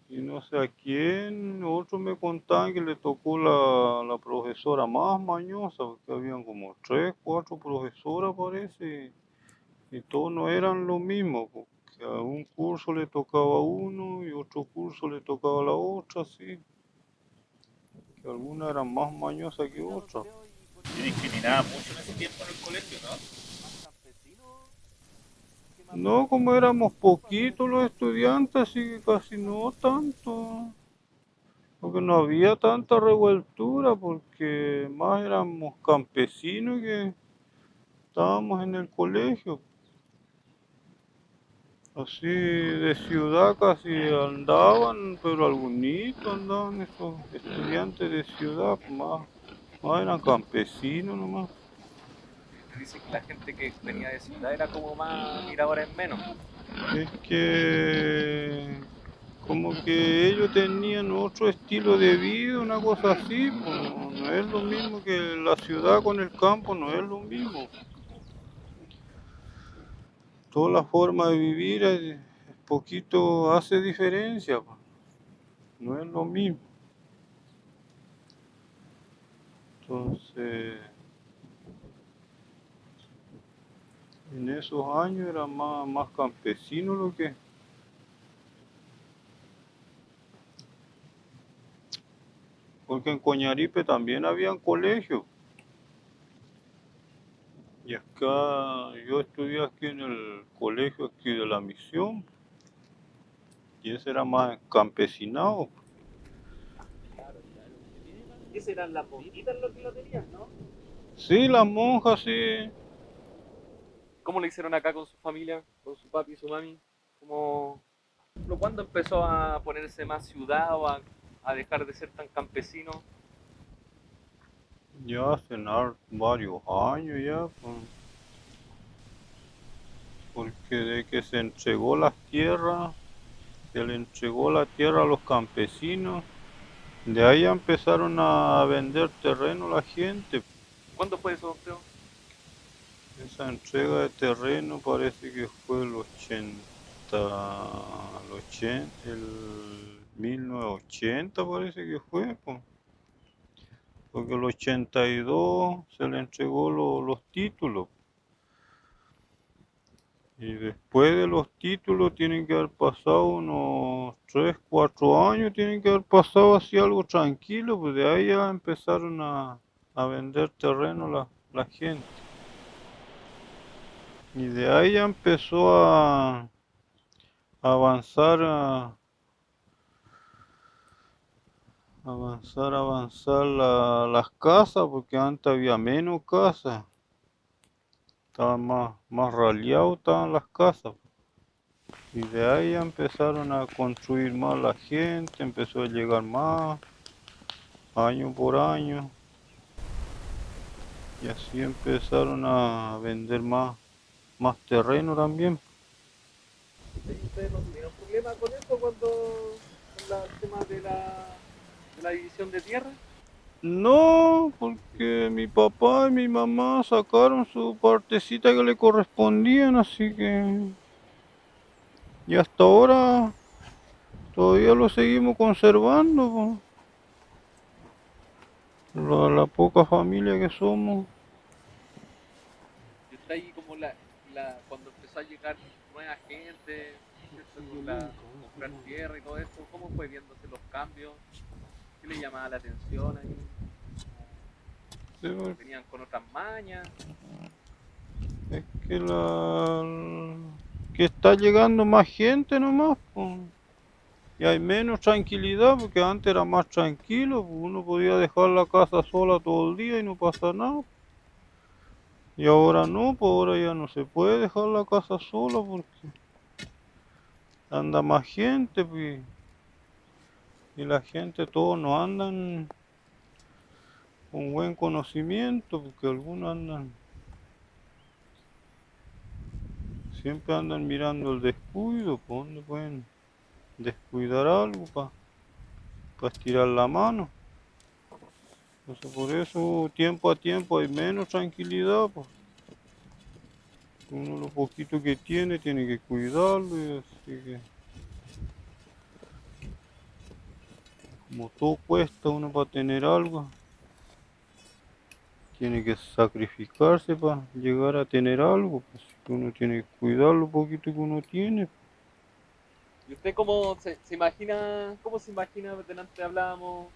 Y no sé a quién, otros me contaban que le tocó la profesora más mañosa, porque habían como 3, 4 profesoras parece, y todos no eran lo mismo, porque a un curso le tocaba a uno y otro curso le tocaba a la otra, sí, que algunas eran más mañosas que otras. Se discriminaba mucho en ese tiempo en el colegio, ¿no? No, como éramos poquitos los estudiantes, así que casi no tanto. Porque no había tanta revueltura, porque más éramos campesinos estábamos en el colegio. Así de ciudad casi andaban, pero algunos andaban esos estudiantes de ciudad, pues más eran campesinos nomás. Dice que la gente que venía de ciudad era como más miradora en menos. Es que como que ellos tenían otro estilo de vida, una cosa así, pues no es lo mismo que la ciudad con el campo, no es lo mismo. Toda la forma de vivir poquito hace diferencia, pues. No es lo mismo. Entonces, en esos años era más campesino lo que. Porque en Coñaripe también habían colegios. Y acá, yo estudié aquí en el colegio aquí de la Misión. Y ese era más campesinado. ¿Esas eran las monjitas lo que lo tenían, no? Sí, las monjas, sí. ¿Cómo le hicieron acá con su familia, con su papi y su mami? ¿Cómo, ¿Cuándo empezó a ponerse más ciudad o a dejar de ser tan campesino? Ya hace varios años ya, pues. Porque de que se entregó las tierras, se le entregó la tierra a los campesinos, de ahí ya empezaron a vender terreno la gente. ¿Cuándo fue eso, Teo? Esa entrega de terreno parece que fue el 1980 parece que fue, pues. Porque el 82 se le entregó los títulos. Y después de los títulos tienen que haber pasado unos 3, 4 años, tienen que haber pasado así algo tranquilo, pues de ahí ya empezaron a vender terreno la gente. Y de ahí ya empezó a avanzar, avanzar las casas, porque antes había menos casas. Estaban más raleados, estaban las casas. Y de ahí ya empezaron a construir más la gente, empezó a llegar más, año por año. Y así empezaron a vender más terreno también. ¿Ustedes no tuvieron problema con eso con el tema de la división de tierra? No, porque mi papá y mi mamá sacaron su partecita que le correspondían, así que. Y hasta ahora todavía lo seguimos conservando, po. La poca familia que somos. Y está ahí como cuando empezó a llegar nueva gente, ¿cierto? Con comprar tierra y todo eso, ¿cómo fue viéndose los cambios? ¿Qué le llamaba la atención ahí? Sí, pues, ¿Venían con otras mañas? es que está llegando más gente nomás, po. Y hay menos tranquilidad, porque antes era más tranquilo, pues uno podía dejar la casa sola todo el día y no pasa nada. Y ahora no, pues ahora ya no se puede dejar la casa sola porque anda más gente, pues, y la gente todos no andan con buen conocimiento, porque algunos siempre andan mirando el descuido, pues donde pueden descuidar algo para estirar la mano. Entonces por eso tiempo a tiempo hay menos tranquilidad, pues. Uno lo poquito que tiene que cuidarlo, y así que como todo cuesta uno para tener algo, tiene que sacrificarse para llegar a tener algo, pues uno tiene que cuidar lo poquito que uno tiene. ¿Y usted cómo se imagina, cómo se imagina, delante hablábamos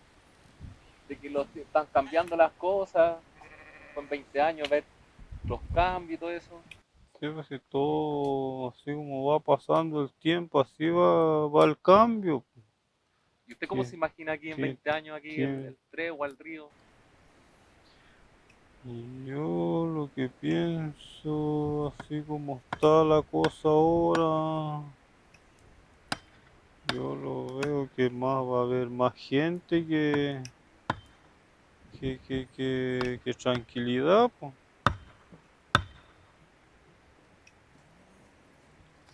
de que están cambiando las cosas, con 20 años, ver los cambios y todo eso? Sí, pues, si todo así como va pasando el tiempo, así va el cambio. ¿Y usted cómo Que, se imagina aquí en que, 20 años, aquí que el Trego, el río? Y yo lo que pienso, así como está la cosa ahora, yo lo veo que más va a haber más gente que tranquilidad, pues.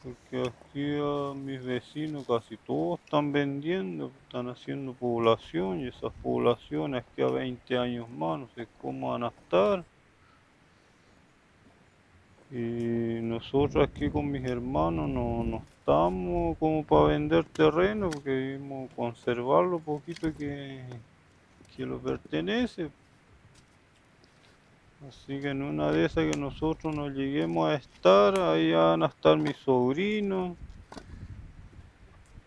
Porque aquí a mis vecinos casi todos están vendiendo, están haciendo población y esas poblaciones que a 20 años más no sé cómo van a estar. Y nosotros aquí con mis hermanos no estamos como para vender terreno porque debemos conservar lo poquito que lo pertenece. Así que en una de esas que nosotros nos lleguemos a estar, ahí van a estar mis sobrinos.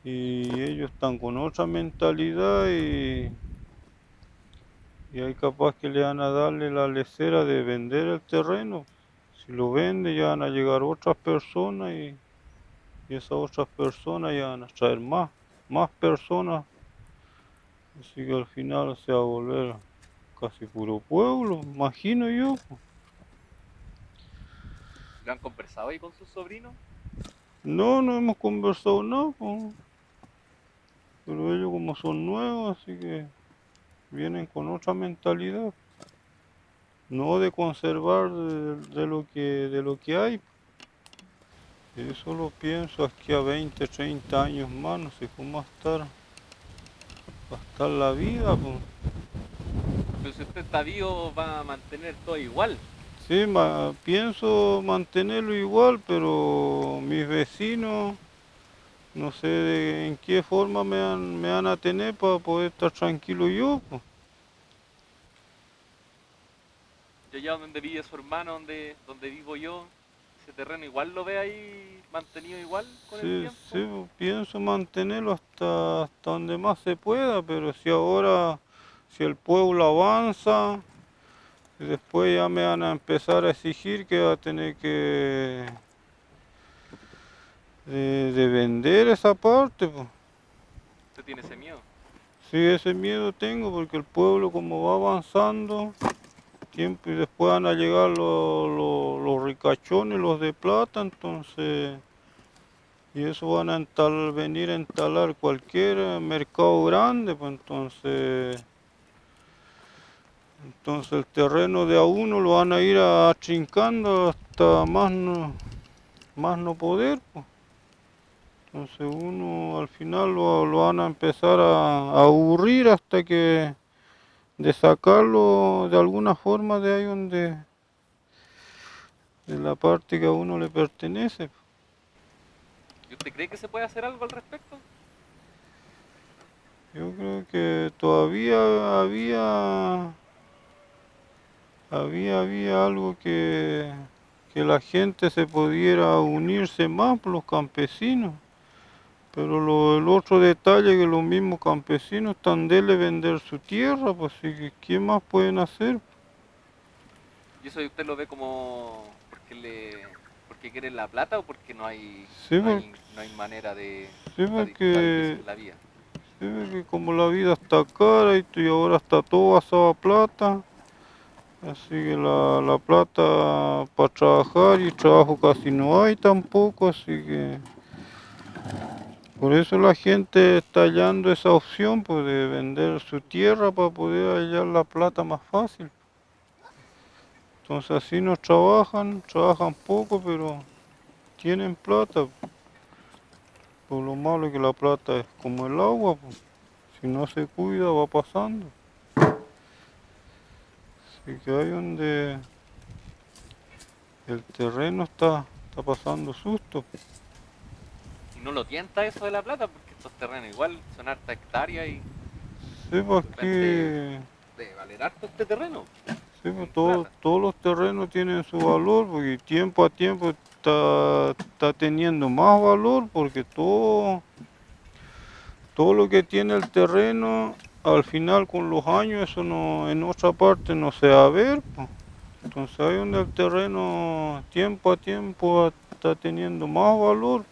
Y ellos están con otra mentalidad y hay capaz que le van a darle la lesera de vender el terreno. Si lo vende ya van a llegar otras personas y esas otras personas ya van a traer más personas. Así que al final se va a volver casi puro pueblo, imagino yo. ¿Lo han conversado ahí con sus sobrinos? No hemos conversado nada, po. Pero ellos como son nuevos, así que vienen con otra mentalidad. No de conservar de lo que hay. Eso lo pienso aquí a 20, 30 años más, no sé cómo va a estar la vida, pues. Pero si usted está vivo, va a mantener todo igual. Sí, pienso mantenerlo igual, pero mis vecinos, no sé en qué forma me van a tener para poder estar tranquilo yo, pues. Y allá donde vive su hermano, donde vivo yo, ese terreno igual lo ve ahí mantenido igual con el Sí, tiempo. sí, pues, pienso mantenerlo hasta donde más se pueda, pero si ahora, si el pueblo avanza, y después ya me van a empezar a exigir que va a tener que de vender esa parte, pues. Usted tiene ese miedo. Sí, ese miedo tengo porque el pueblo como va avanzando, tiempo y después van a llegar los ricachones, los de plata, entonces, y eso van a venir a instalar cualquier mercado grande, pues entonces el terreno de a uno lo van a ir achincando hasta más no poder, pues. Entonces uno al final lo van a empezar a aburrir hasta que de sacarlo de alguna forma de ahí de la parte que a uno le pertenece. ¿Y usted cree que se puede hacer algo al respecto? Yo creo que todavía había algo que la gente se pudiera unirse más, los campesinos. Pero el otro detalle que los mismos campesinos están de vender su tierra, pues sí, ¿qué más pueden hacer? ¿Y eso usted lo ve como porque quieren la plata o porque Sí, no hay manera de sí, está difícil la vida? sí, porque como la vida está cara y ahora está todo basado a plata, así que la plata para trabajar y trabajo casi no hay tampoco, así que por eso la gente está hallando esa opción, pues, de vender su tierra para poder hallar la plata más fácil. Entonces así no trabajan poco, pero tienen plata. Por lo malo es que la plata es como el agua, pues. Si no se cuida va pasando. Así que ahí donde el terreno está pasando susto. Y no lo tienta eso de la plata porque estos terrenos igual son harta hectárea y Sí, pues de repente aquí, debe valer harto este terreno sí, pues en plata. todos los terrenos tienen su valor, porque tiempo a tiempo está teniendo más valor, porque todo lo que tiene el terreno, al final con los años, eso no, en otra parte no se va a ver, pues. Entonces ahí donde el terreno tiempo a tiempo está teniendo más valor.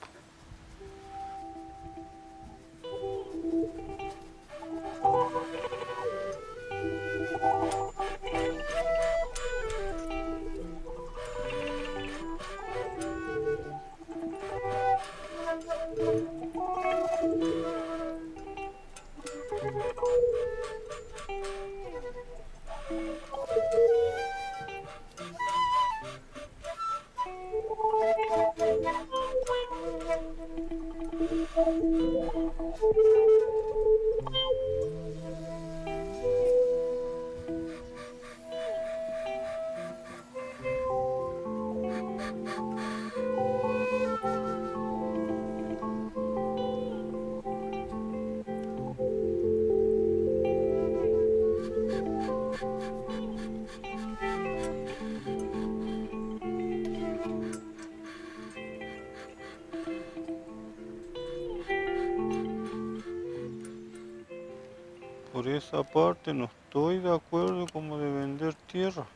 esa parte no estoy de acuerdo como de vender tierra.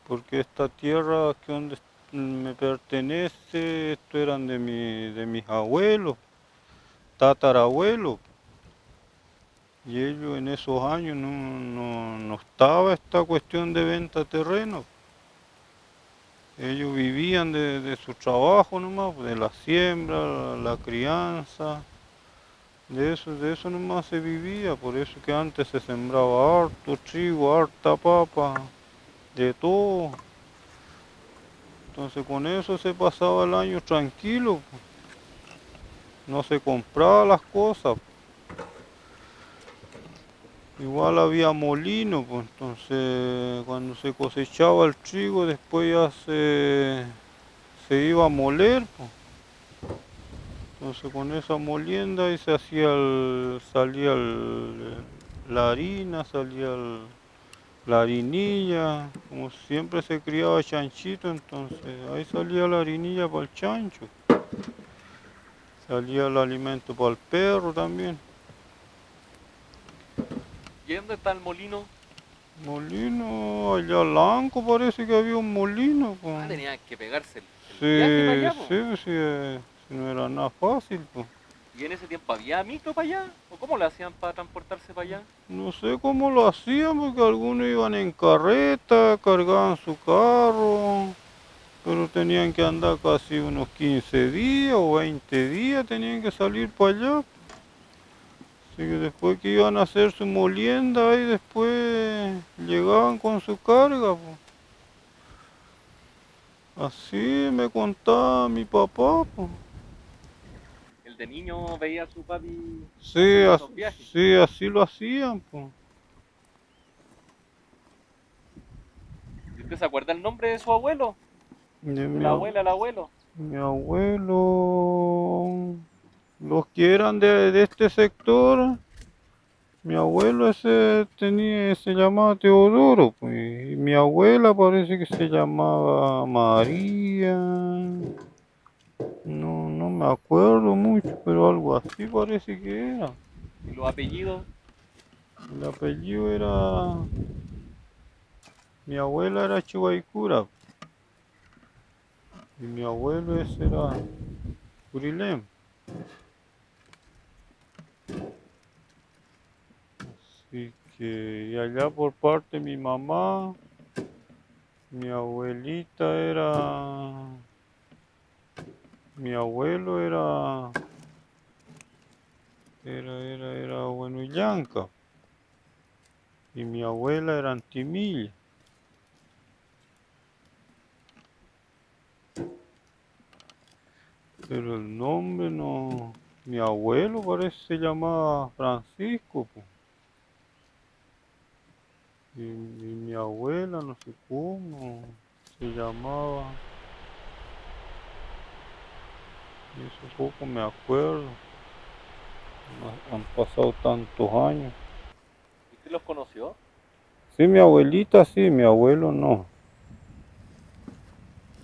Porque esta tierra que donde me pertenece, esto eran de mis abuelos, tatarabuelos. Y ellos en esos años no estaba esta cuestión de venta de terreno. Ellos vivían de su trabajo nomás, de la siembra, la crianza, de eso nomás se vivía. Por eso que antes se sembraba harto trigo, harta papa, de todo. Entonces con eso se pasaba el año tranquilo, no se compraba las cosas. Igual había molino, pues entonces cuando se cosechaba el trigo después ya se iba a moler, pues. Entonces con esa molienda ahí se hacía salía la harina, salía la harinilla, como siempre se criaba chanchito, entonces ahí salía la harinilla para el chancho. Salía el alimento para el perro también. ¿Y dónde está el molino? Molino, allá al Lanco parece que había un molino. Ah, tenían que pegarse el Sí, viaje para allá, po. sí, sí, si no era nada fácil, pues. ¿Y en ese tiempo había micro para allá? ¿O cómo lo hacían para transportarse para allá? No sé cómo lo hacían, porque algunos iban en carreta, cargaban su carro, pero tenían que andar casi unos 15 días o 20 días, tenían que salir para allá. Así que después que iban a hacer su molienda ahí, después llegaban con su carga, pues. Así me contaba mi papá, pues. El de niño veía a su papi Sí, haciendo esos viajes. sí, así lo hacían, pues. ¿Y usted se acuerda el nombre de su abuelo? De De la abuela al abuelo. mi abuelo, los que eran de este sector, mi abuelo ese se llamaba Teodoro, pues, y mi abuela parece que se llamaba María, no me acuerdo mucho, pero algo así parece que era. ¿Y los apellidos? El apellido era, mi abuela era Chihuaycura, y mi abuelo ese era Curilem. Así que, y allá por parte de mi mamá, mi abuelita mi abuelo era Huenullanca, y mi abuela era Antimilla. Pero el nombre no, mi abuelo parece que se llamaba Francisco, po. Y mi abuela no sé cómo se llamaba, y eso poco me acuerdo, han pasado tantos años. ¿Usted los conoció? Sí, mi abuelita sí, mi abuelo no.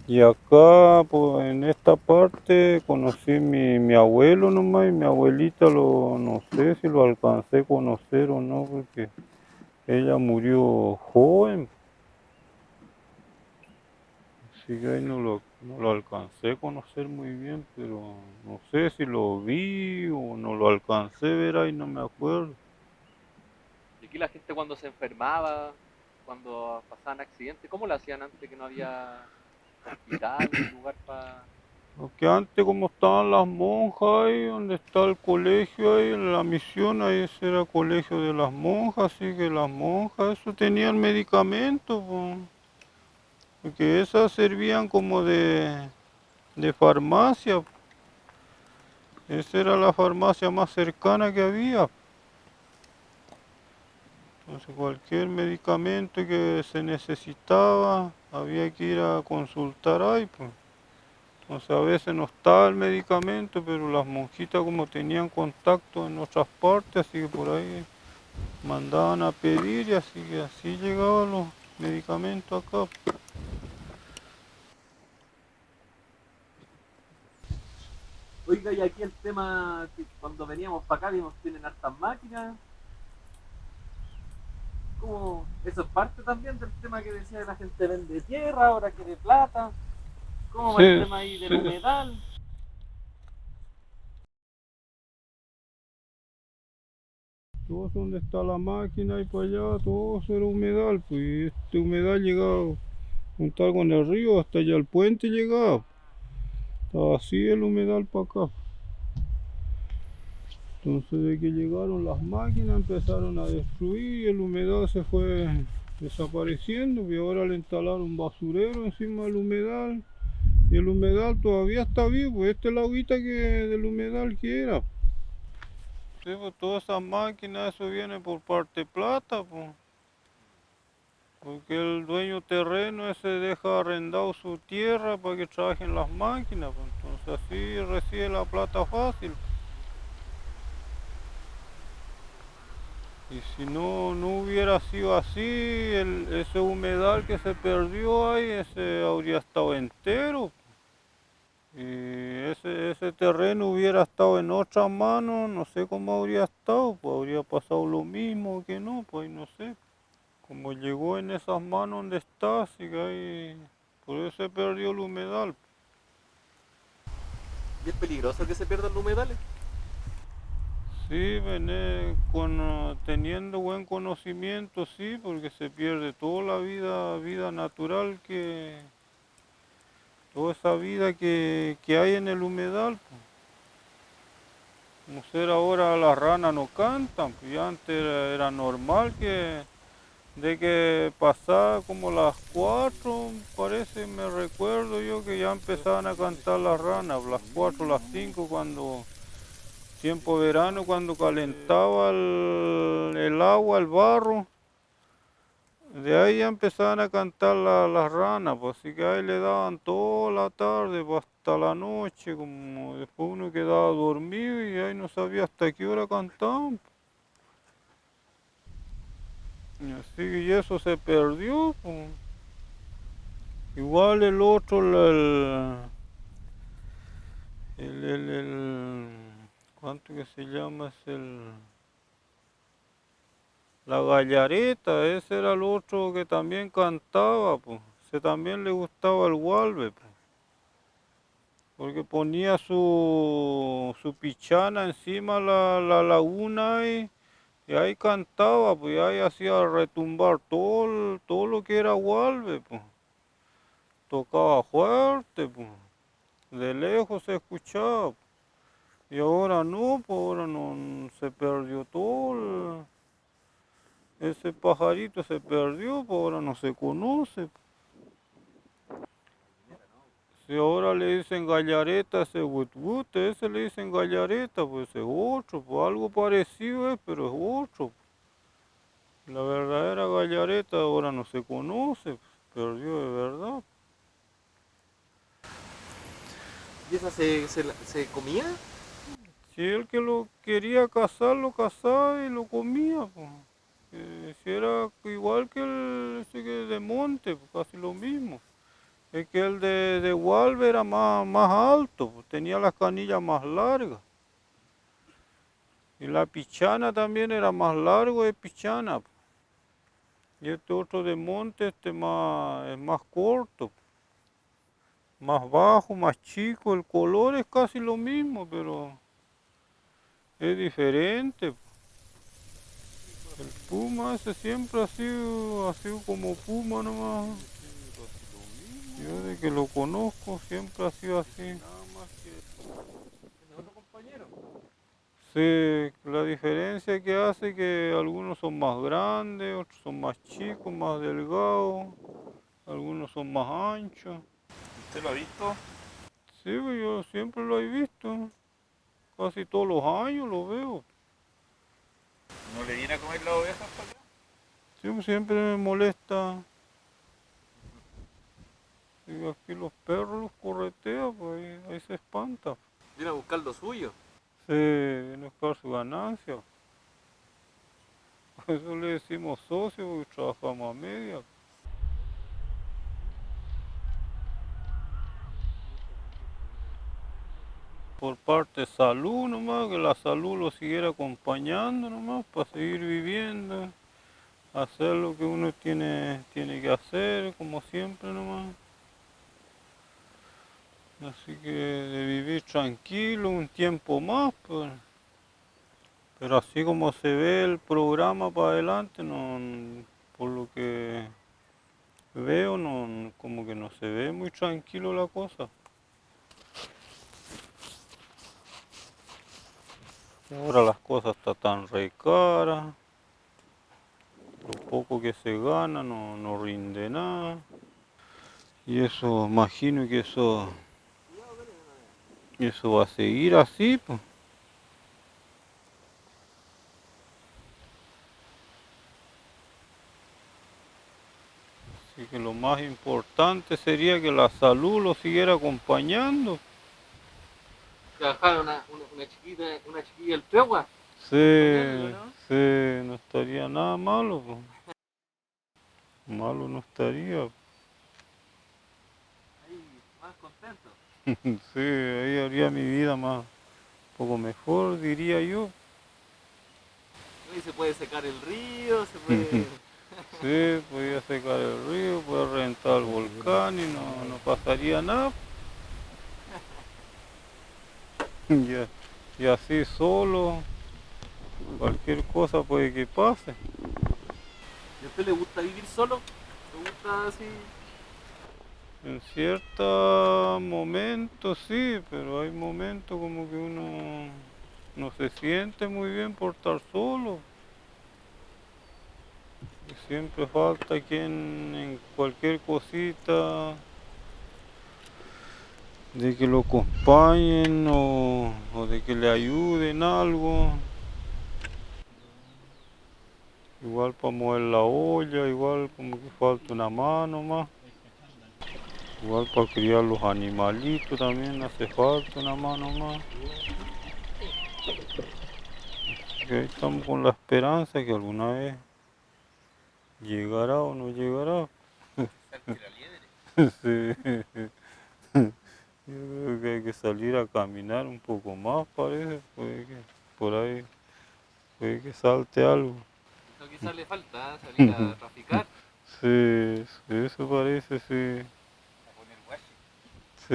Y acá, pues, en esta parte, conocí mi abuelo nomás, y mi abuelita no sé si lo alcancé a conocer o no, porque ella murió joven. Así que ahí no lo alcancé a conocer muy bien, pero no sé si lo vi o no lo alcancé a ver ahí, no me acuerdo. Y aquí la gente cuando se enfermaba, cuando pasaban accidentes, ¿cómo lo hacían antes que no había hospital, ni lugar para... Porque antes como estaban las monjas ahí, donde está el colegio ahí, en la misión, ahí ese era el colegio de las monjas, así que las monjas, eso tenían medicamentos, po. Porque esas servían como de farmacia. Esa era la farmacia más cercana que había. Entonces cualquier medicamento que se necesitaba, había que ir a consultar ahí, pues. Entonces a veces no estaba el medicamento, pero las monjitas como tenían contacto en otras partes, así que por ahí mandaban a pedir y así llegaban los medicamentos acá. Oiga, y aquí el tema, que cuando veníamos para acá vimos que tienen hartas máquinas. ¿Cómo? Eso es parte también del tema que decía que la gente vende tierra, ahora quiere plata. ¿Cómo va el Sí, tema ahí del sí, humedal? todo donde está la máquina y para allá, todo eso era humedal, pues y este humedal llegaba a juntar con el río, hasta allá el puente llegaba. Estaba así el humedal para acá. Entonces de que llegaron las máquinas empezaron a destruir y el humedal se fue desapareciendo y ahora le instalaron un basurero encima del humedal y el humedal todavía está vivo. Esta es la agüita del humedal que era. Sí, pues todas esas máquinas, eso viene por parte de plata, pues. Porque el dueño terreno ese deja arrendado su tierra para que trabajen las máquinas, pues. Entonces así recibe la plata fácil. Y si no hubiera sido así, ese humedal que se perdió ahí, ese habría estado entero. Y ese terreno hubiera estado en otras manos, no sé cómo habría estado, pues habría pasado lo mismo que no, pues no sé. Como llegó en esas manos donde está, así que ahí, por eso se perdió el humedal. ¿Y es peligroso que se pierdan los humedales? Sí, teniendo buen conocimiento, sí, porque se pierde toda la vida natural toda esa vida que hay en el humedal. Pues. Como ser ahora las ranas no cantan, pues ya antes era normal de que pasaba como las 4, parece, me recuerdo yo que ya empezaban a cantar las ranas, las 4, las 5 cuando tiempo verano, cuando calentaba el agua, el barro. De ahí ya empezaban a cantar las ranas, pues así que ahí le daban toda la tarde, pues, hasta la noche, como después uno quedaba dormido y ahí no sabía hasta qué hora cantaban. Y así que eso se perdió, pues. Igual el otro, el ¿cuánto que se llama? La gallareta, ese era el otro que también cantaba, pues. Ese también le gustaba el Gualbe, pues. Porque ponía su pichana encima la laguna y ahí cantaba, pues y ahí hacía retumbar todo lo que era Gualbe, pues. Tocaba fuerte, pues. De lejos se escuchaba. Y ahora no, pues ahora no se perdió todo. Ese pajarito se perdió, pues ahora no se conoce. Si ahora le dicen gallareta, ese wutwute, ese le dicen gallareta, pues es otro, pues algo parecido es, pero es otro. La verdadera gallareta ahora no se conoce, pues, perdió de verdad. ¿Y esa se comía? Si el que lo quería cazar, lo cazaba y lo comía, pues. Si era igual que ese que de monte, pues casi lo mismo. Es que el de Walver era más alto, pues, tenía las canillas más largas. Y la pichana también era más largo de pichana. Pues. Y este otro de monte es más corto, más bajo, más chico. El color es casi lo mismo, pero es diferente. El puma ese siempre ha sido como puma nomás. Yo de que lo conozco siempre ha sido así. ¿Otro compañero? Sí, la diferencia que hace que algunos son más grandes, otros son más chicos, más delgados, algunos son más anchos. ¿Usted lo ha visto? Sí, pues yo siempre lo he visto, casi todos los años lo veo. ¿No le viene a comer las ovejas para acá? Sí, pues siempre me molesta. Y aquí los perros los corretea, pues ahí se espanta. Viene a buscar lo suyo. Sí, viene a buscar su ganancia. Por eso le decimos socio, porque trabajamos a media. por parte de salud nomás, que la salud lo siguiera acompañando nomás para seguir viviendo, hacer lo que uno tiene que hacer, como siempre nomás. Así que de vivir tranquilo un tiempo más, pues. Pero así como se ve el programa para adelante, no, por lo que veo, no, como que no se ve muy tranquilo la cosa. Ahora las cosas están tan re caras, lo poco que se gana no rinde nada. Y eso, imagino que eso va a seguir así, pues. Así que lo más importante sería que la salud lo siguiera acompañando. Trabajar una chiquilla el pegua. Sí, ¿no? sí, no estaría nada malo, pues. Malo no estaría. Ahí, más contento. Sí, ahí haría mi vida más, un poco mejor, diría yo. Ahí se puede secar el río, se puede... Sí, podía secar el río, podía reventar el volcán y no pasaría nada. Y así solo, cualquier cosa puede que pase. ¿Y a usted le gusta vivir solo? ¿Le gusta así? En ciertos momentos sí, pero hay momentos como que uno no se siente muy bien por estar solo. Y siempre falta quien en cualquier cosita de que lo acompañen o de que le ayuden algo. Igual para mover la olla, igual como que falta una mano más. Igual para criar los animalitos también hace falta una mano más. Así que ahí estamos con la esperanza que alguna vez llegará o no llegará. Sí. Yo creo que hay que salir a caminar un poco más, parece, puede que por ahí puede que salte algo. Eso quizás le falta, ¿eh? Salir a traficar. Sí, sí, eso parece, sí. A poner guache. Sí.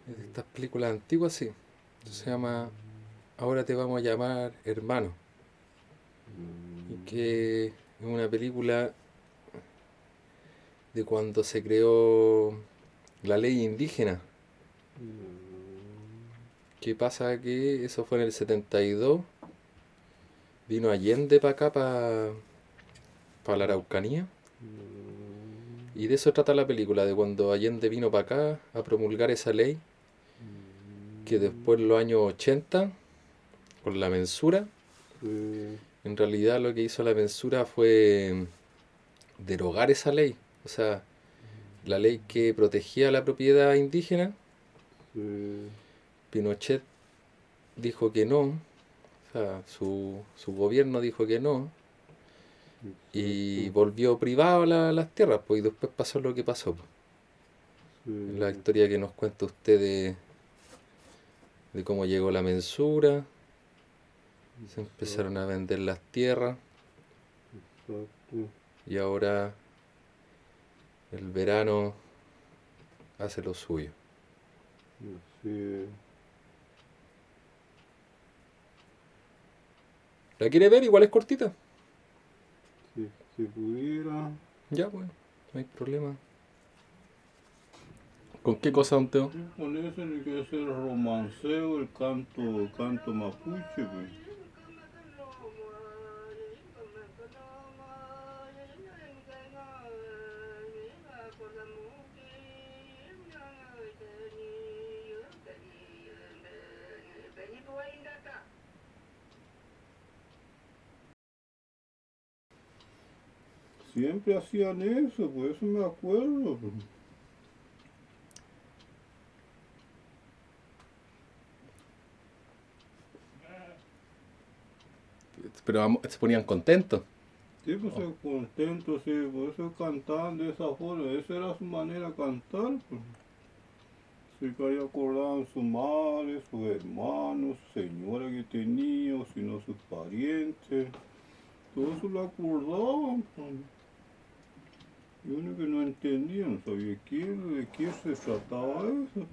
Es de estas películas antiguas, sí. Se llama Ahora te vamos a llamar hermano. Y que es una película de cuando se creó la ley indígena. ¿Qué pasa? Que eso fue en el 72. Vino Allende para acá, para la Araucanía. Y de eso trata la película, de cuando Allende vino para acá a promulgar esa ley, que después en los años 80, con la mensura, en realidad lo que hizo la mensura fue derogar esa ley. O sea, la ley que protegía la propiedad indígena, Pinochet dijo que no, o sea, su gobierno dijo que no, y volvió privado las tierras, pues, y después pasó lo que pasó, pues. La historia que nos cuenta usted de cómo llegó la mensura, se empezaron a vender las tierras, y ahora el verano hace lo suyo. ¿La quiere ver? Igual es cortita. Si pudiera. Ya, pues, no hay problema. ¿Con qué cosa, don Teo? Con eso ni que hacer el romanceo, el canto mapuche, pues. Siempre hacían eso, por eso me acuerdo. Pero se ponían contentos. Sí, pues contentos, sí, por eso cantaban de esa forma, esa era su manera de cantar, pues. Sí, que ahí acordaban su madre, sus hermanos, su señora que tenía, o si no sus parientes, todo eso lo acordaban, pues. Y uno que no entendía, no sabía de qué se trataba eso.